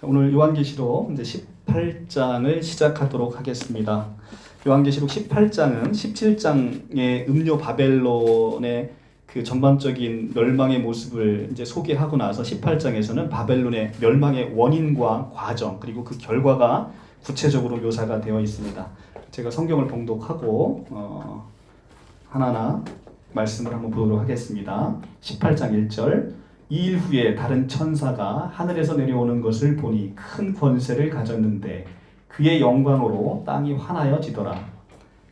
자, 오늘 요한계시록 이제 18장을 시작하도록 하겠습니다. 요한계시록 18장은 17장의 음료 바벨론의 그 전반적인 멸망의 모습을 이제 소개하고 나서 18장에서는 바벨론의 멸망의 원인과 과정 그리고 그 결과가 구체적으로 묘사가 되어 있습니다. 제가 성경을 봉독하고 하나하나 말씀을 한번 보도록 하겠습니다. 18장 1절 이 일 후에 다른 천사가 하늘에서 내려오는 것을 보니 큰 권세를 가졌는데 그의 영광으로 땅이 환하여지더라.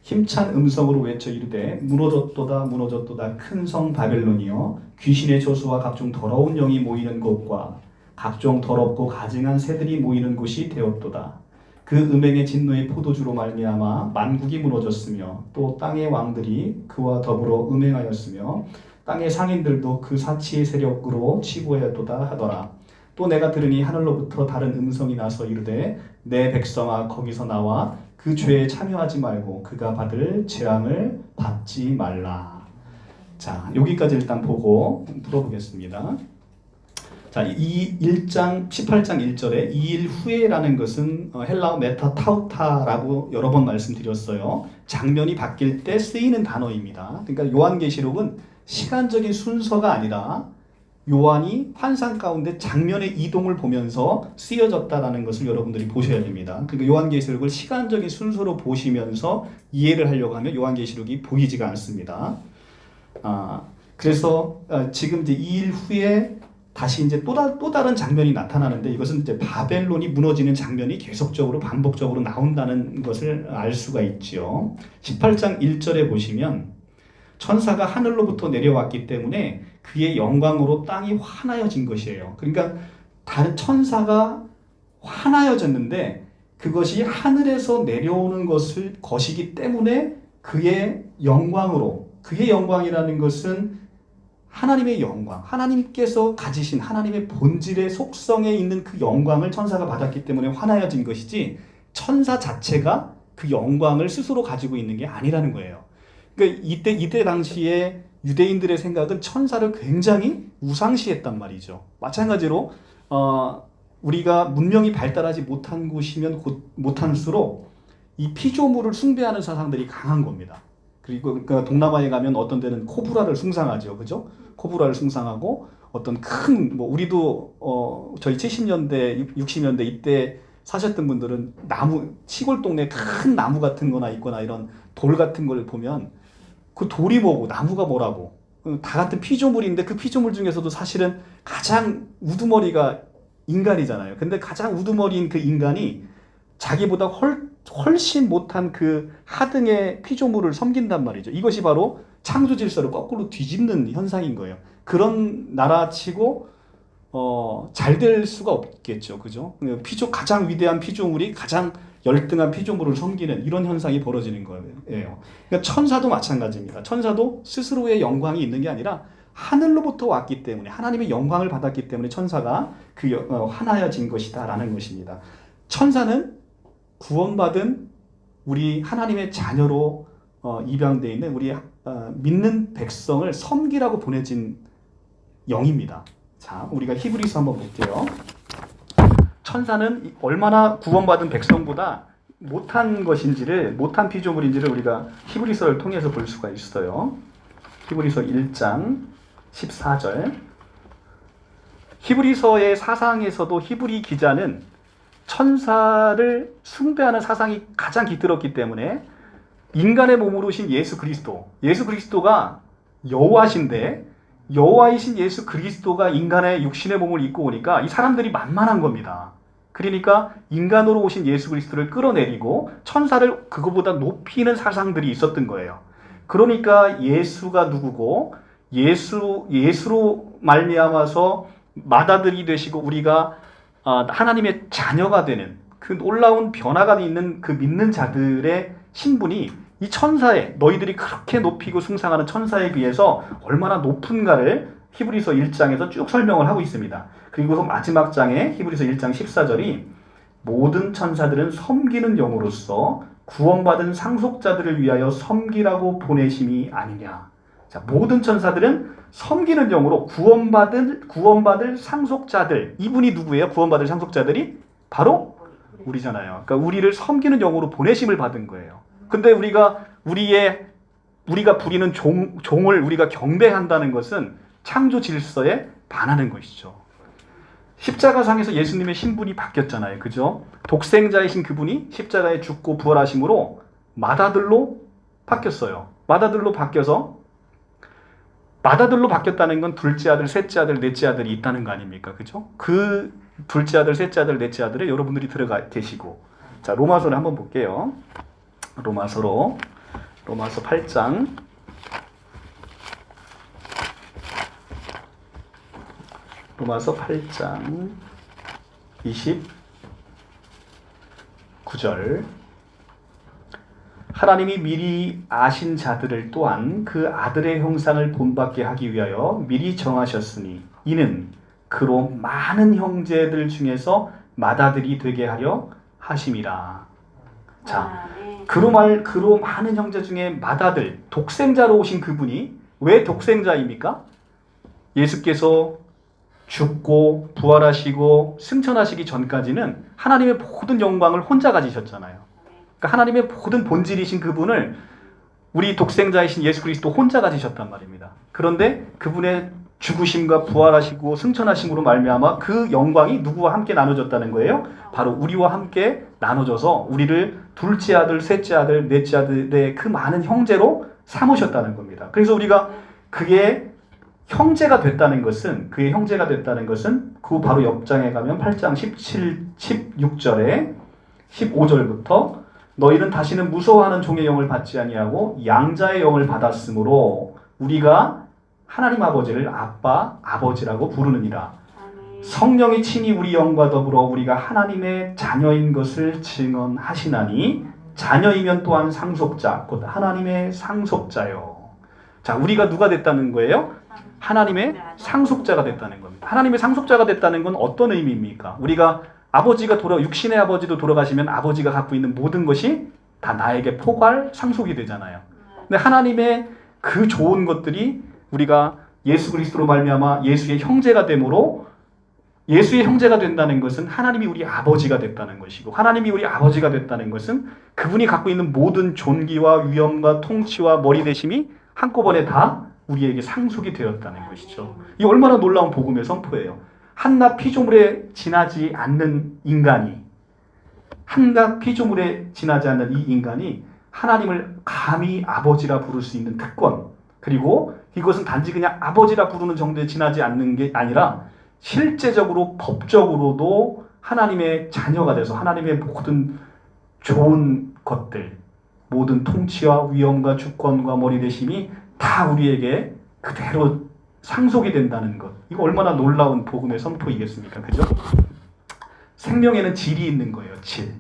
힘찬 음성으로 외쳐 이르되 무너졌도다 무너졌도다 큰 성 바벨론이여 귀신의 조수와 각종 더러운 영이 모이는 곳과 각종 더럽고 가증한 새들이 모이는 곳이 되었도다. 그 음행의 진노의 포도주로 말미암아 만국이 무너졌으며 또 땅의 왕들이 그와 더불어 음행하였으며 땅의 상인들도 그 사치의 세력으로 치부하였도다 하더라. 또 내가 들으니 하늘로부터 다른 음성이 나서 이르되 내 백성아 거기서 나와 그 죄에 참여하지 말고 그가 받을 재앙을 받지 말라. 자, 여기까지 일단 보고 물어보겠습니다. 자, 이 1장 18장 1절에 이 일 후에라는 것은 헬라어 메타타우타라고 여러 번 말씀드렸어요. 장면이 바뀔 때 쓰이는 단어입니다. 그러니까 요한계시록은 시간적인 순서가 아니라 요한이 환상 가운데 장면의 이동을 보면서 쓰여졌다라는 것을 여러분들이 보셔야 됩니다. 그러니까 요한계시록을 시간적인 순서로 보시면서 이해를 하려고 하면 요한계시록이 보이지가 않습니다. 그래서 지금 이제 이 일 후에 다시 이제 또 다른 장면이 나타나는데 이것은 이제 바벨론이 무너지는 장면이 계속적으로 반복적으로 나온다는 것을 알 수가 있죠. 18장 1절에 보시면 천사가 하늘로부터 내려왔기 때문에 그의 영광으로 땅이 환하여진 것이에요. 그러니까 다른 천사가 환하여졌는데 그것이 하늘에서 내려오는 것이기 때문에 그의 영광으로, 그의 영광이라는 것은 하나님의 영광, 하나님께서 가지신 하나님의 본질의 속성에 있는 그 영광을 천사가 받았기 때문에 환하여진 것이지 천사 자체가 그 영광을 스스로 가지고 있는 게 아니라는 거예요. 그러니까 이때 당시에 유대인들의 생각은 천사를 굉장히 우상시했단 말이죠. 마찬가지로 우리가 문명이 발달하지 못한 곳이면 못할수록 이 피조물을 숭배하는 사상들이 강한 겁니다. 그리고 그러니까 동남아에 가면 어떤 데는 코브라를 숭상하죠, 그죠? 코브라를 숭상하고 어떤 큰 우리도 저희 70년대, 60년대 이때 사셨던 분들은 나무 시골 동네 큰 나무 같은 거나 있거나 이런 돌 같은 걸 보면 그 돌이 뭐고 나무가 뭐라고 다 같은 피조물인데 그 피조물 중에서도 사실은 가장 우두머리가 인간이잖아요. 근데 가장 우두머리인 그 인간이 자기보다 훨씬 못한 그 하등의 피조물을 섬긴단 말이죠. 이것이 바로 창조 질서를 거꾸로 뒤집는 현상인 거예요. 그런 나라치고 잘 될 수가 없겠죠, 그죠? 가장 위대한 피조물이 가장 열등한 피조물을 섬기는 이런 현상이 벌어지는 거예요. 그러니까 천사도 마찬가지입니다. 천사도 스스로의 영광이 있는 게 아니라 하늘로부터 왔기 때문에 하나님의 영광을 받았기 때문에 천사가 환하여진 것이다라는 것입니다. 천사는 구원받은 우리 하나님의 자녀로 입양되어 있는 우리 믿는 백성을 섬기라고 보내진 영입니다. 자, 우리가 히브리서 한번 볼게요. 천사는 얼마나 구원받은 백성보다 못한 피조물인지를 우리가 히브리서를 통해서 볼 수가 있어요. 히브리서 1장 14절. 히브리서의 사상에서도 히브리 기자는 천사를 숭배하는 사상이 가장 깃들었기 때문에 인간의 몸으로 오신 예수 그리스도가 여호와신데 여호와이신 예수 그리스도가 인간의 육신의 몸을 입고 오니까 이 사람들이 만만한 겁니다. 그러니까 인간으로 오신 예수 그리스도를 끌어내리고 천사를 그거보다 높이는 사상들이 있었던 거예요. 그러니까 예수가 누구고 예수로 말미암아서 맏아들이 되시고 우리가 하나님의 자녀가 되는 그 놀라운 변화가 있는 그 믿는 자들의 신분이 이 천사에 너희들이 그렇게 높이고 숭상하는 천사에 비해서 얼마나 높은가를 히브리서 1장에서 쭉 설명을 하고 있습니다. 그리고 마지막 장에 히브리서 1장 14절이 모든 천사들은 섬기는 영으로서 구원받은 상속자들을 위하여 섬기라고 보내심이 아니냐. 자, 모든 천사들은 섬기는 영으로 구원받을 상속자들. 이분이 누구예요? 구원받을 상속자들이 바로 우리잖아요. 그러니까 우리를 섬기는 영으로 보내심을 받은 거예요. 근데 우리가 부리는 종을 우리가 경배한다는 것은 창조 질서에 반하는 것이죠. 십자가상에서 예수님의 신분이 바뀌었잖아요. 그죠? 독생자이신 그분이 십자가에 죽고 부활하심으로 맏아들로 바뀌었어요. 맏아들로 바뀌었다는 건 둘째 아들, 셋째 아들, 넷째 아들이 있다는 거 아닙니까? 그죠? 그 둘째 아들, 셋째 아들, 넷째 아들에 여러분들이 들어가 계시고. 자, 로마서를 한번 볼게요. 로마서 8장. 로마서 8장 29절. 하나님이 미리 아신 자들을 또한 그 아들의 형상을 본받게 하기 위하여 미리 정하셨으니 이는 그로 많은 형제들 중에서 맏아들이 되게 하려 하심이라. 자, 그로 많은 형제 중에 맏아들, 독생자로 오신 그분이 왜 독생자입니까? 예수께서 죽고 부활하시고 승천하시기 전까지는 하나님의 모든 영광을 혼자 가지셨잖아요. 그러니까 하나님의 모든 본질이신 그분을 우리 독생자이신 예수 그리스도 혼자 가지셨단 말입니다. 그런데 그분의 죽으심과 부활하시고 승천하심으로 말미암아 그 영광이 누구와 함께 나눠졌다는 거예요? 바로 우리와 함께 나눠져서 우리를 둘째 아들, 셋째 아들, 넷째 아들의 그 많은 형제로 삼으셨다는 겁니다. 그래서 우리가 그의 형제가 됐다는 것은 그 바로 옆장에 가면 8장 16절에 15절부터 너희는 다시는 무서워하는 종의 영을 받지 아니하고 양자의 영을 받았으므로 우리가 하나님 아버지를 아빠, 아버지라고 부르느니라. 성령이 친히 우리 영과 더불어 우리가 하나님의 자녀인 것을 증언하시나니 자녀이면 또한 상속자, 곧 하나님의 상속자요. 자, 우리가 누가 됐다는 거예요? 하나님의 상속자가 됐다는 겁니다. 하나님의 상속자가 됐다는 건 어떤 의미입니까? 우리가 육신의 아버지도 돌아가시면 아버지가 갖고 있는 모든 것이 다 나에게 포괄 상속이 되잖아요. 근데 하나님의 그 좋은 것들이 우리가 예수 그리스도로 말미암아 예수의 형제가 되므로 예수의 형제가 된다는 것은 하나님이 우리 아버지가 됐다는 것이고 하나님이 우리 아버지가 됐다는 것은 그분이 갖고 있는 모든 존귀와 위엄과 통치와 머리 대심이 한꺼번에 다 우리에게 상속이 되었다는 것이죠. 이 얼마나 놀라운 복음의 선포예요. 한낱 피조물에 지나지 않는 이 인간이 하나님을 감히 아버지라 부를 수 있는 특권, 그리고 이것은 단지 그냥 아버지라 부르는 정도에 지나지 않는 게 아니라 실제적으로 법적으로도 하나님의 자녀가 돼서 하나님의 모든 좋은 것들, 모든 통치와 위엄과 주권과 머리 대심이 다 우리에게 그대로 상속이 된다는 것. 이거 얼마나 놀라운 복음의 선포이겠습니까? 그죠? 생명에는 질이 있는 거예요. 질.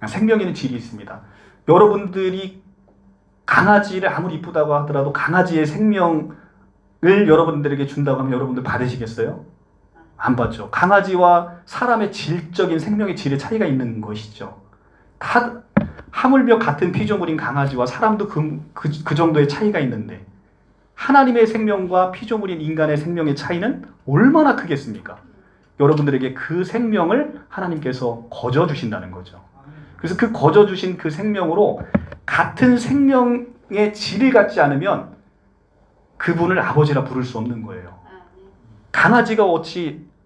생명에는 질이 있습니다. 여러분들이 강아지를 아무리 이쁘다고 하더라도 강아지의 생명을 여러분들에게 준다고 하면 여러분들 받으시겠어요? 안 받죠. 강아지와 사람의 질적인 생명의 질의 차이가 있는 것이죠. 다 하물며 같은 피조물인 강아지와 사람도 그 정도의 차이가 있는데 하나님의 생명과 피조물인 인간의 생명의 차이는 얼마나 크겠습니까? 여러분들에게 그 생명을 하나님께서 거저 주신다는 거죠. 그래서 그 거저 주신 그 생명으로 같은 생명의 질을 갖지 않으면 그분을 아버지라 부를 수 없는 거예요. 강아지가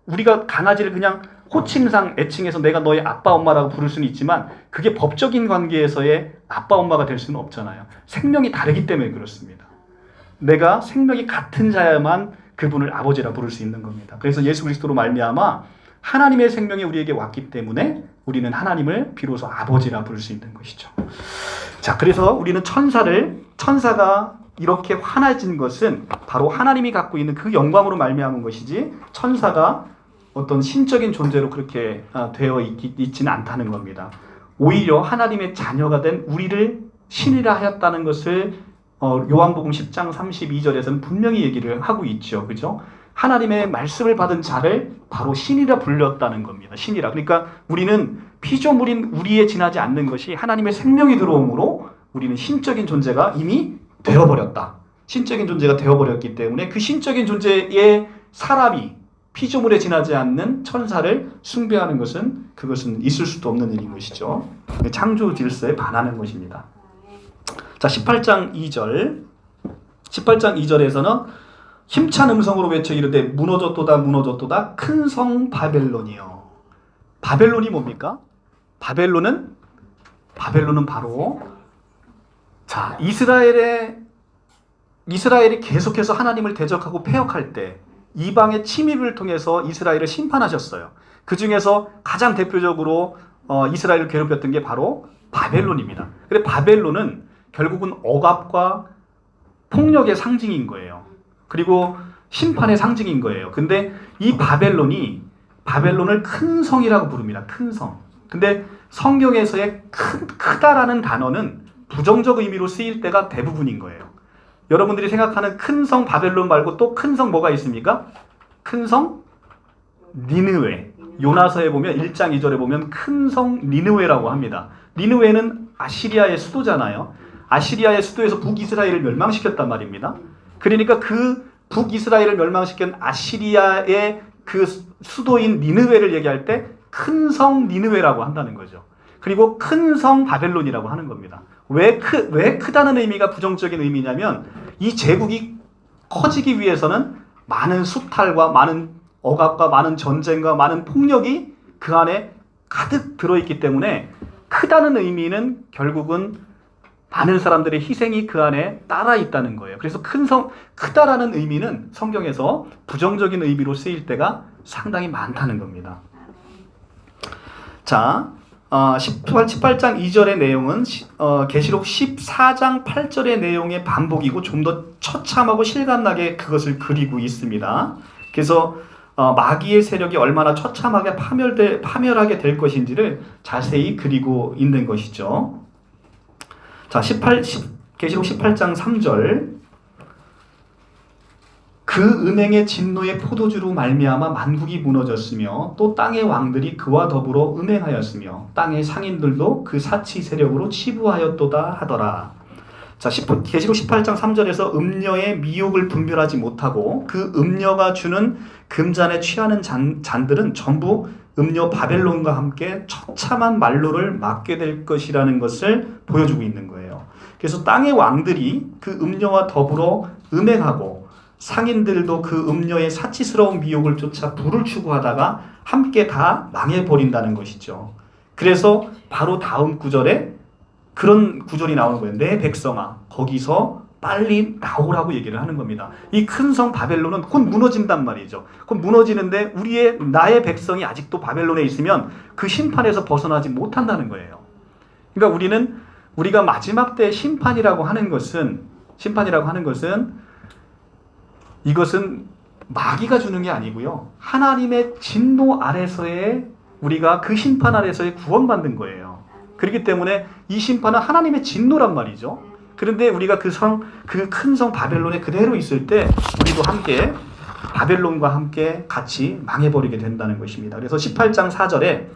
우리가 강아지를 그냥 호칭상 애칭해서 내가 너의 아빠 엄마라고 부를 수는 있지만 그게 법적인 관계에서의 아빠 엄마가 될 수는 없잖아요. 생명이 다르기 때문에 그렇습니다. 내가 생명이 같은 자야만 그분을 아버지라 부를 수 있는 겁니다. 그래서 예수 그리스도로 말미암아 하나님의 생명이 우리에게 왔기 때문에 우리는 하나님을 비로소 아버지라 부를 수 있는 것이죠. 자, 그래서 우리는 천사가 이렇게 환해진 것은 바로 하나님이 갖고 있는 그 영광으로 말미암은 것이지 천사가 어떤 신적인 존재로 그렇게 되어 있지는 않다는 겁니다. 오히려 하나님의 자녀가 된 우리를 신이라 하였다는 것을 요한복음 10장 32절에서는 분명히 얘기를 하고 있죠. 그죠? 하나님의 말씀을 받은 자를 바로 신이라 불렸다는 겁니다. 신이라. 그러니까 우리는 피조물인 우리에 지나지 않는 것이 하나님의 생명이 들어오므로 우리는 신적인 존재가 이미 되어버렸다. 신적인 존재가 되어버렸기 때문에 그 신적인 존재의 사람이 피조물에 지나지 않는 천사를 숭배하는 그것은 있을 수도 없는 일인 것이죠. 창조 질서에 반하는 것입니다. 자, 18장 2절에서는 힘찬 음성으로 외쳐 이르되 무너졌도다 무너졌도다 큰 성 바벨론이요. 바벨론이 뭡니까? 바벨론은 바로 이스라엘이 계속해서 하나님을 대적하고 패역할 때 이방의 침입을 통해서 이스라엘을 심판하셨어요. 그 중에서 가장 대표적으로 이스라엘을 괴롭혔던 게 바로 바벨론입니다. 그래서 바벨론은 결국은 억압과 폭력의 상징인 거예요. 그리고 심판의 상징인 거예요. 근데 이 바벨론을 큰 성이라고 부릅니다. 큰 성. 근데 성경에서의 크다라는 단어는 부정적 의미로 쓰일 때가 대부분인 거예요. 여러분들이 생각하는 큰 성 바벨론 말고 또 큰 성 뭐가 있습니까? 큰 성 니느웨. 요나서에 보면 1장 2절에 보면 큰 성 니느웨라고 합니다. 니느웨는 아시리아의 수도잖아요. 아시리아의 수도에서 북이스라엘을 멸망시켰단 말입니다. 그러니까 그 북이스라엘을 멸망시킨 아시리아의 그 수도인 니느웨를 얘기할 때 큰 성 니느웨라고 한다는 거죠. 그리고 큰 성 바벨론이라고 하는 겁니다. 왜 크다는 의미가 부정적인 의미냐면 이 제국이 커지기 위해서는 많은 수탈과 많은 억압과 많은 전쟁과 많은 폭력이 그 안에 가득 들어있기 때문에 크다는 의미는 결국은 많은 사람들의 희생이 그 안에 따라 있다는 거예요. 그래서 크다라는 의미는 성경에서 부정적인 의미로 쓰일 때가 상당히 많다는 겁니다. 자, 18장 2절의 내용은 계시록 14장 8절의 내용의 반복이고 좀 더 처참하고 실감나게 그것을 그리고 있습니다. 그래서 마귀의 세력이 얼마나 처참하게 파멸하게 될 것인지를 자세히 그리고 있는 것이죠. 자, 계시록 18장 3절. 그 음행의 진노의 포도주로 말미암아 만국이 무너졌으며 또 땅의 왕들이 그와 더불어 음행하였으며 땅의 상인들도 그 사치 세력으로 치부하였도다 하더라. 자, 계시록 18장 3절에서 음녀의 미혹을 분별하지 못하고 그 음녀가 주는 금잔에 취하는 잔들은 전부 음녀 바벨론과 함께 처참한 말로를 맞게 될 것이라는 것을 보여주고 있는 거예요. 그래서 땅의 왕들이 그 음녀와 더불어 음행하고 상인들도 그 음녀의 사치스러운 미혹을 쫓아 부를 추구하다가 함께 다 망해버린다는 것이죠. 그래서 바로 다음 구절에 그런 구절이 나오는 거예요. 내 백성아, 거기서 빨리 나오라고 얘기를 하는 겁니다. 이 큰 성 바벨론은 곧 무너진단 말이죠. 곧 무너지는데 나의 백성이 아직도 바벨론에 있으면 그 심판에서 벗어나지 못한다는 거예요. 그러니까 우리가 마지막 때 심판이라고 하는 것은 이것은 마귀가 주는 게 아니고요. 하나님의 진노 아래서의 우리가 그 심판 아래서의 구원받는 거예요. 그렇기 때문에 이 심판은 하나님의 진노란 말이죠. 그런데 우리가 그 큰 성 바벨론에 그대로 있을 때 우리도 함께 바벨론과 함께 같이 망해버리게 된다는 것입니다. 그래서 18장 4절에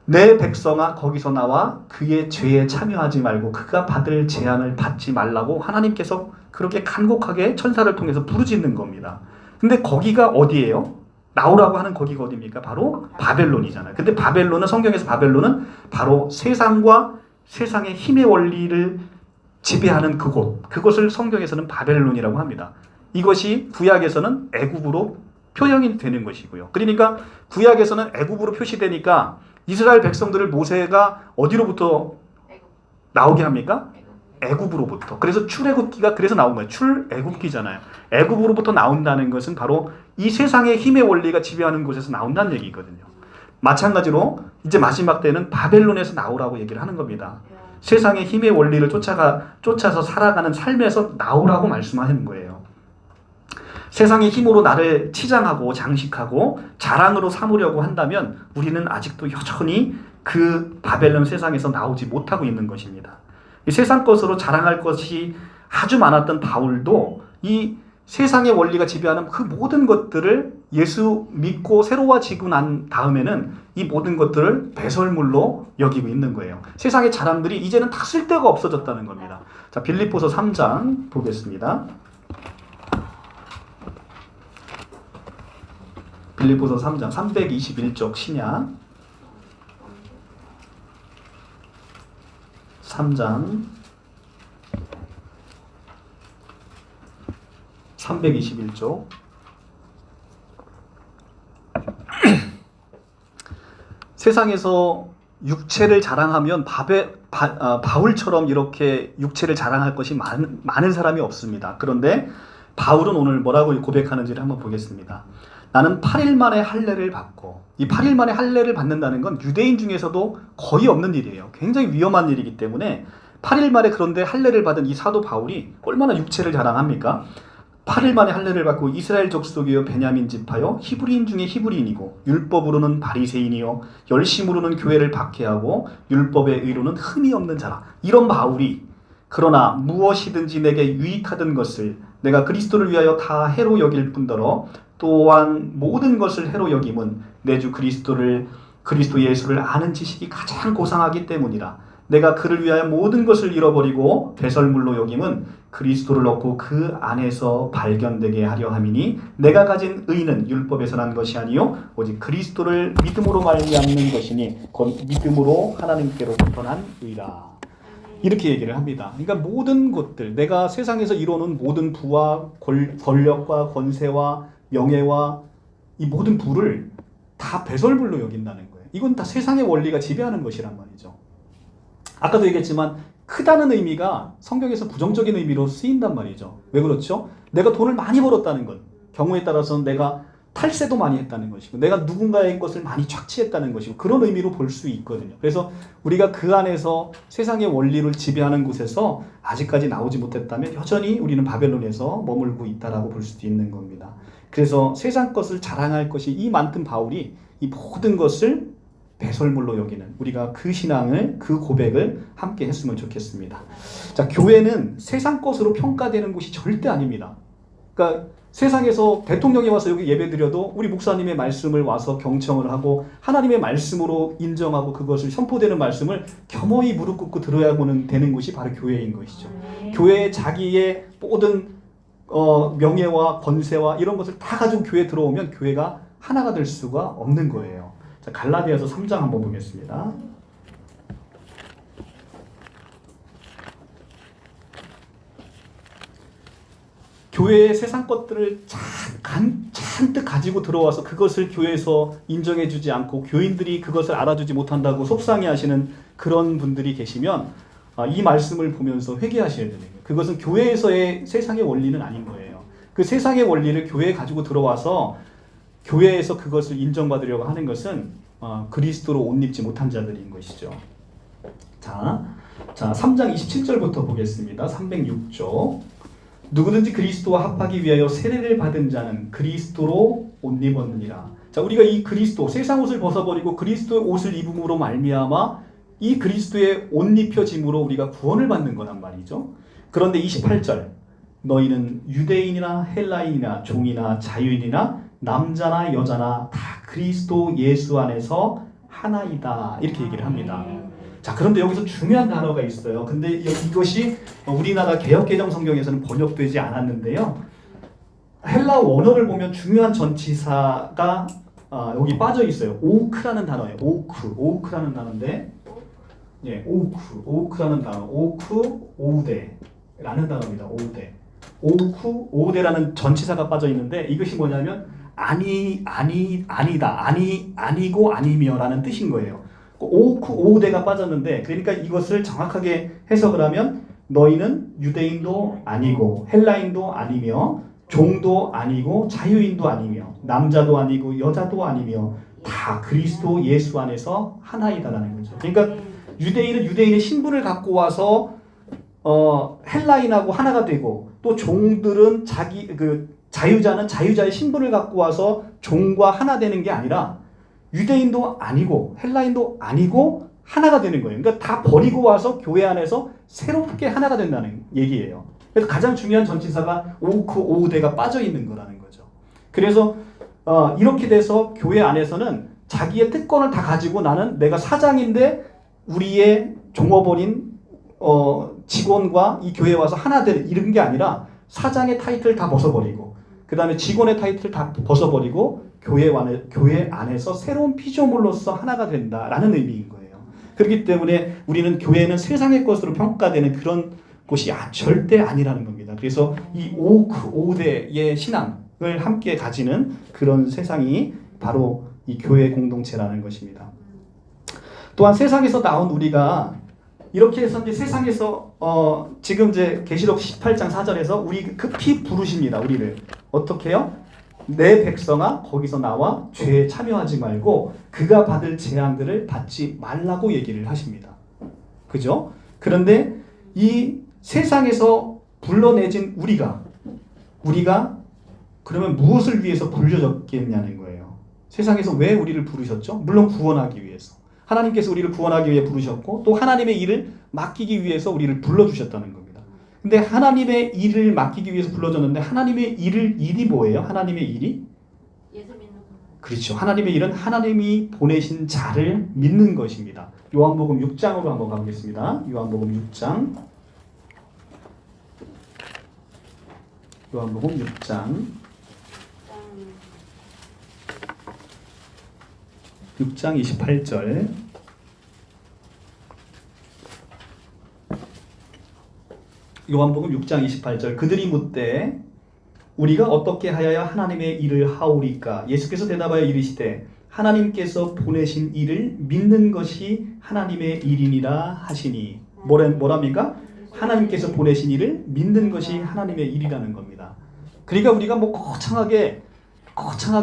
내 백성아 거기서 나와 그의 죄에 참여하지 말고 그가 받을 재앙을 받지 말라고 하나님께서 그렇게 간곡하게 천사를 통해서 부르짖는 겁니다. 근데 거기가 어디예요? 나오라고 하는 거기가 어디입니까? 바로 바벨론이잖아요. 근데 성경에서 바벨론은 바로 세상과 세상의 힘의 원리를 지배하는 그것을 성경에서는 바벨론이라고 합니다. 이것이 구약에서는 애굽으로 표현이 되는 것이고요. 그러니까 구약에서는 애굽으로 표시되니까 이스라엘 백성들을 모세가 어디로부터 나오게 합니까? 애굽으로부터. 그래서 출애굽기가 그래서 나온 거예요. 출애굽기잖아요. 애굽으로부터 나온다는 것은 바로 이 세상의 힘의 원리가 지배하는 곳에서 나온다는 얘기거든요. 마찬가지로 이제 마지막 때는 바벨론에서 나오라고 얘기를 하는 겁니다. 세상의 힘의 원리를 쫓아서 살아가는 삶에서 나오라고 말씀하는 거예요. 세상의 힘으로 나를 치장하고 장식하고 자랑으로 삼으려고 한다면 우리는 아직도 여전히 그 바벨론 세상에서 나오지 못하고 있는 것입니다. 이 세상 것으로 자랑할 것이 아주 많았던 바울도 이 세상의 원리가 지배하는 그 모든 것들을 예수 믿고 새로워지고 난 다음에는 이 모든 것들을 배설물로 여기고 있는 거예요. 세상의 자랑들이 이제는 다 쓸데가 없어졌다는 겁니다. 자, 빌립보서 3장 보겠습니다. 빌립보서 3장 321쪽 신약 3장 321쪽 세상에서 육체를 자랑하면 바울처럼 이렇게 육체를 자랑할 것이 많은 사람이 없습니다. 그런데 바울은 오늘 뭐라고 고백하는지를 한번 보겠습니다. 나는 8일 만에 할례를 받고, 이 8일 만에 할례를 받는다는 건 유대인 중에서도 거의 없는 일이에요. 굉장히 위험한 일이기 때문에 8일 만에 그런데 할례를 받은 이 사도 바울이 얼마나 육체를 자랑합니까? 8일 만에 할례를 받고 이스라엘 족속이요 베냐민 지파요 히브리인 중에 히브리인이고 율법으로는 바리새인이요 열심으로는 교회를 박해하고 율법의 의로는 흠이 없는 자라. 이런 바울이 그러나 무엇이든지 내게 유익하던 것을 내가 그리스도를 위하여 다 해로 여길 뿐더러 또한 모든 것을 해로 여김은 내 주 그리스도 예수를 아는 지식이 가장 고상하기 때문이라. 내가 그를 위하여 모든 것을 잃어버리고 배설물로 여김은 그리스도를 얻고 그 안에서 발견되게 하려 함이니 내가 가진 의는 율법에서 난 것이 아니요 오직 그리스도를 믿음으로 말미암는 것이니 곧 믿음으로 하나님께로부터 난 의라. 이렇게 얘기를 합니다. 그러니까 모든 것들, 내가 세상에서 이루는 모든 부와 권력과 권세와 명예와 이 모든 부를 다 배설물로 여긴다는 거예요. 이건 다 세상의 원리가 지배하는 것이란 말이죠. 아까도 얘기했지만 크다는 의미가 성경에서 부정적인 의미로 쓰인단 말이죠. 왜 그렇죠? 내가 돈을 많이 벌었다는 것, 경우에 따라서는 내가 탈세도 많이 했다는 것이고 내가 누군가의 것을 많이 착취했다는 것이고 그런 의미로 볼 수 있거든요. 그래서 우리가 그 안에서 세상의 원리를 지배하는 곳에서 아직까지 나오지 못했다면 여전히 우리는 바벨론에서 머물고 있다라고 볼 수도 있는 겁니다. 그래서 세상 것을 자랑할 것이 이 많던 바울이 이 모든 것을 배설물로 여기는 우리가 그 신앙을 그 고백을 함께 했으면 좋겠습니다. 자, 교회는 세상 것으로 평가되는 곳이 절대 아닙니다. 그러니까 세상에서 대통령이 와서 여기 예배드려도 우리 목사님의 말씀을 와서 경청을 하고 하나님의 말씀으로 인정하고 그것을 선포되는 말씀을 겸허히 무릎 꿇고 들어야 되는 곳이 바로 교회인 것이죠. 교회에 자기의 모든 명예와 권세와 이런 것을 다 가지고 교회에 들어오면 교회가 하나가 될 수가 없는 거예요. 자, 갈라디아서 3장 한번 보겠습니다. 교회의 세상 것들을 잔뜩 가지고 들어와서 그것을 교회에서 인정해주지 않고 교인들이 그것을 알아주지 못한다고 속상해하시는 그런 분들이 계시면 이 말씀을 보면서 회개하셔야 되는 거예요. 그것은 교회에서의 세상의 원리는 아닌 거예요. 그 세상의 원리를 교회에 가지고 들어와서 교회에서 그것을 인정받으려고 하는 것은 그리스도로 옷 입지 못한 자들인 것이죠. 자 3장 27절부터 보겠습니다. 306쪽. 누구든지 그리스도와 합하기 위하여 세례를 받은 자는 그리스도로 옷 입었느니라. 자, 우리가 이 그리스도, 세상 옷을 벗어버리고 그리스도의 옷을 입음으로 말미암아 이 그리스도의 옷 입혀짐으로 우리가 구원을 받는 거란 말이죠. 그런데 28절, 너희는 유대인이나 헬라인이나 종이나 자유인이나 남자나 여자나 다 그리스도 예수 안에서 하나이다. 이렇게 얘기를 합니다. 자, 그런데 여기서 중요한 단어가 있어요. 근데 이것이 우리나라 개역개정 성경에서는 번역되지 않았는데요. 헬라 원어를 보면 중요한 전치사가 여기 빠져 있어요. 오크라는 단어예요. 오크라는 단어인데, 예, 오크라는 단어, 오우데라는 단어입니다. 오우데라는 전치사가 빠져 있는데 이것이 뭐냐면 아니고 아니며라는 뜻인 거예요. 오우데가 빠졌는데, 그러니까 이것을 정확하게 해석을 하면 너희는 유대인도 아니고 헬라인도 아니며 종도 아니고 자유인도 아니며 남자도 아니고 여자도 아니며 다 그리스도 예수 안에서 하나이다라는 거죠. 그러니까 유대인은 유대인의 신분을 갖고 와서 헬라인하고 하나가 되고, 또 종들은 자유자는 자유자의 신분을 갖고 와서 종과 하나 되는 게 아니라 유대인도 아니고 헬라인도 아니고 하나가 되는 거예요. 그러니까 다 버리고 와서 교회 안에서 새롭게 하나가 된다는 얘기예요. 그래서 가장 중요한 전치사가 오크 오우데가 빠져 있는 거라는 거죠. 그래서 이렇게 돼서 교회 안에서는 자기의 특권을 다 가지고 나는 내가 사장인데 우리의 종업원인 직원과 이 교회에 와서 하나 될 이런 게 아니라 사장의 타이틀 다 벗어버리고 그 다음에 직원의 타이틀 다 벗어버리고 교회 안에서 새로운 피조물로서 하나가 된다라는 의미인 거예요. 그렇기 때문에 우리는 교회는 세상의 것으로 평가되는 그런 곳이 절대 아니라는 겁니다. 그래서 이 오우대의 신앙을 함께 가지는 그런 세상이 바로 이 교회 공동체라는 것입니다. 또한 세상에서 나온 우리가 이렇게 해서 이제 세상에서 지금 이제 계시록 18장 4절에서 우리 급히 부르십니다. 우리를 어떻게요? 내 백성아 거기서 나와 죄에 참여하지 말고 그가 받을 재앙들을 받지 말라고 얘기를 하십니다. 그죠? 그런데 이 세상에서 불러내진 우리가 그러면 무엇을 위해서 불려졌겠냐는 거예요. 세상에서 왜 우리를 부르셨죠? 물론 구원하기 위해서. 하나님께서 우리를 구원하기 위해 부르셨고 또 하나님의 일을 맡기기 위해서 우리를 불러주셨다는 겁니다. 근데 하나님의 일을 맡기기 위해서 불러줬는데 하나님의 일이 뭐예요? 하나님의 일이? 예수 믿는 거. 그렇죠. 하나님의 일은 하나님이 보내신 자를 믿는 것입니다. 요한복음 6장으로 한번 가보겠습니다. 요한복음 6장. 요한복음 6장 28절. 요한복음 6장 28절. 그들이 묻되 우리가 어떻게 하여야 하나님의 일을 하오리까? 예수께서 대답하여 이르시되 하나님께서 보내신 일을 믿는 것이 하나님의 일이니라 하시니. 뭐랍니까? 하나님께서 보내신 일을 믿는 것이 하나님의 일이라는 겁니다. 그러니까 우리가 뭐 거창하게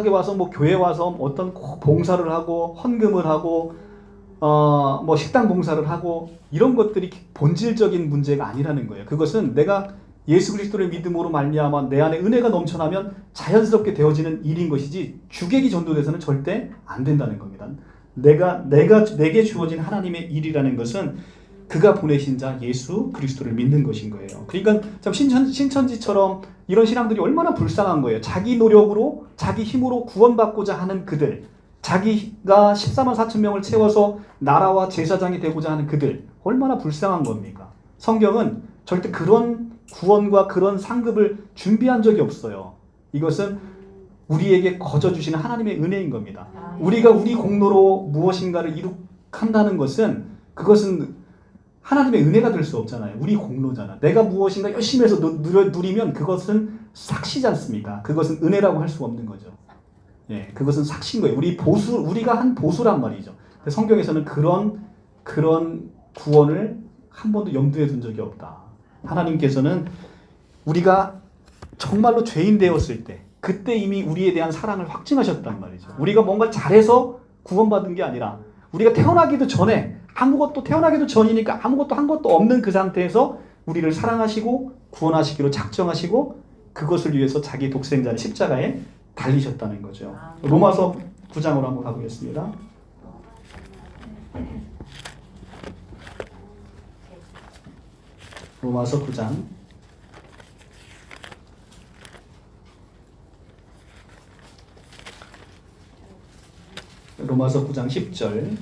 와서 뭐 교회 와서 어떤 봉사를 하고 헌금을 하고 뭐 식당 봉사를 하고 이런 것들이 본질적인 문제가 아니라는 거예요. 그것은 내가 예수 그리스도를 믿음으로 말미암아 내 안에 은혜가 넘쳐나면 자연스럽게 되어지는 일인 것이지 주객이 전도돼서는 절대 안 된다는 겁니다. 내게 주어진 하나님의 일이라는 것은 그가 보내신 자 예수 그리스도를 믿는 것인 거예요. 그러니까 참 신천지처럼 이런 신앙들이 얼마나 불쌍한 거예요. 자기 노력으로 자기 힘으로 구원받고자 하는 그들, 자기가 14만 4천 명을 채워서 나라와 제사장이 되고자 하는 그들, 얼마나 불쌍한 겁니까? 성경은 절대 그런 구원과 그런 상급을 준비한 적이 없어요. 이것은 우리에게 거저 주시는 하나님의 은혜인 겁니다. 우리가 우리 공로로 무엇인가를 이룩한다는 것은 그것은 하나님의 은혜가 될 수 없잖아요. 우리 공로잖아. 내가 무엇인가 열심히 해서 누리면 그것은 삭시지 않습니까? 그것은 은혜라고 할 수 없는 거죠. 예, 그것은 삭시인 거예요. 우리가 한 보수란 말이죠. 근데 성경에서는 그런 구원을 한 번도 염두에 둔 적이 없다. 하나님께서는 우리가 정말로 죄인 되었을 때, 그때 이미 우리에 대한 사랑을 확증하셨단 말이죠. 우리가 뭔가 잘해서 구원받은 게 아니라 우리가 태어나기도 전이니까 아무것도 한 것도 없는 그 상태에서 우리를 사랑하시고 구원하시기로 작정하시고 그것을 위해서 자기 독생자를 십자가에 달리셨다는 거죠. 로마서 9장으로 한번 가보겠습니다. 로마서 9장. 로마서 9장 10절.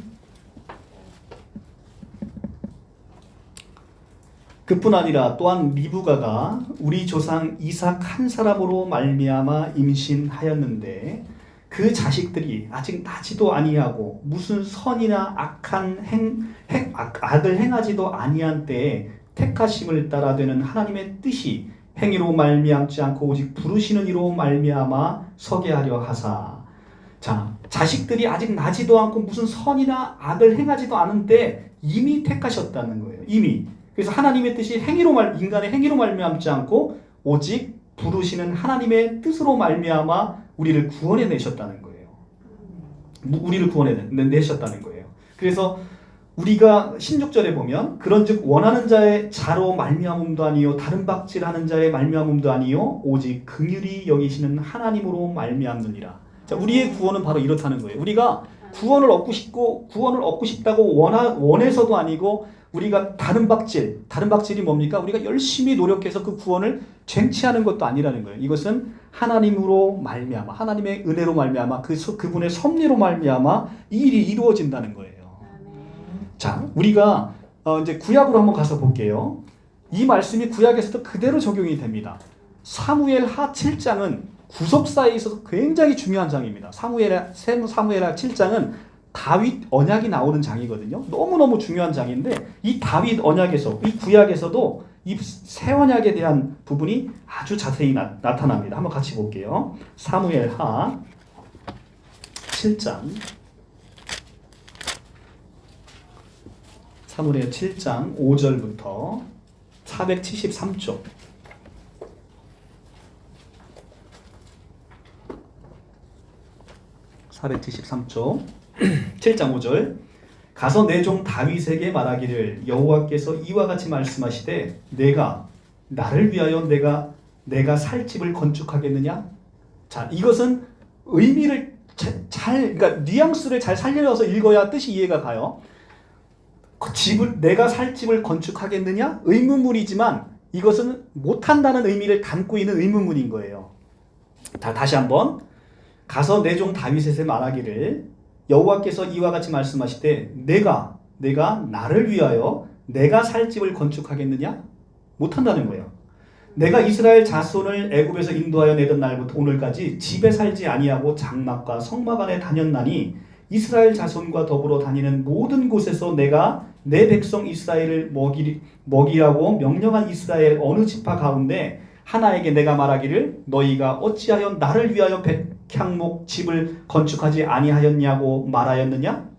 그뿐 아니라 또한 리브가가 우리 조상 이삭 한 사람으로 말미암아 임신하였는데 그 자식들이 아직 나지도 아니하고 무슨 선이나 악을 행하지도 아니한 때에 택하심을 따라 되는 하나님의 뜻이 행위로 말미암지 않고 오직 부르시는 이로 말미암아 서게 하려 하사. 자, 자식들이 아직 나지도 않고 무슨 선이나 악을 행하지도 않은 때 이미 택하셨다는 거예요. 이미. 그래서 하나님의 뜻이 인간의 행위로 말미암지 않고 오직 부르시는 하나님의 뜻으로 말미암아 우리를 구원해 내셨다는 거예요. 우리를 구원해 내셨다는 거예요. 그래서 우리가 16절에 보면 그런즉 원하는 자의 자로 말미암음도 아니요 다른 박질하는 자의 말미암음도 아니요 오직 긍휼히 여기시는 하나님으로 말미암느니라. 자, 우리의 구원은 바로 이렇다는 거예요. 우리가 구원을 얻고 싶다고 원해서도 아니고 우리가 다른 박질이 뭡니까? 우리가 열심히 노력해서 그 구원을 쟁취하는 것도 아니라는 거예요. 이것은 하나님으로 말미암아, 하나님의 은혜로 말미암아, 그분의 섭리로 말미암아 이 일이 이루어진다는 거예요. 자, 우리가 이제 구약으로 한번 가서 볼게요. 이 말씀이 구약에서도 그대로 적용이 됩니다. 사무엘하 7장은 구속사에 있어서 굉장히 중요한 장입니다. 사무엘하 7장은 다윗 언약이 나오는 장이거든요. 너무너무 중요한 장인데 이 다윗 언약에서, 이 구약에서도 이 새 언약에 대한 부분이 아주 자세히 나타납니다. 한번 같이 볼게요. 사무엘하 7장, 사무엘 7장 5절부터 473쪽. 473쪽 7장 5절. 가서 내 종 다윗에게 말하기를 여호와께서 이와 같이 말씀하시되 내가 나를 위하여 내가 살 집을 건축하겠느냐? 자, 이것은 의미를 그러니까 뉘앙스를 잘 살려서 읽어야 뜻이 이해가 가요. 내가 살 집을 건축하겠느냐? 의문문이지만 이것은 못한다는 의미를 담고 있는 의문문인 거예요. 다시 한번. 가서 내 종 다윗에게 말하기를 여호와께서 이와 같이 말씀하시되 내가 나를 위하여 내가 살 집을 건축하겠느냐? 못한다는 거예요. 내가 이스라엘 자손을 애굽에서 인도하여 내던 날부터 오늘까지 집에 살지 아니하고 장막과 성막 안에 다녔나니 이스라엘 자손과 더불어 다니는 모든 곳에서 내가 내 백성 이스라엘을 먹이라고 명령한 이스라엘 어느 지파 가운데 하나에게 내가 말하기를 너희가 어찌하여 나를 위하여 백향목 집을 건축하지 아니하였냐고 말하였느냐?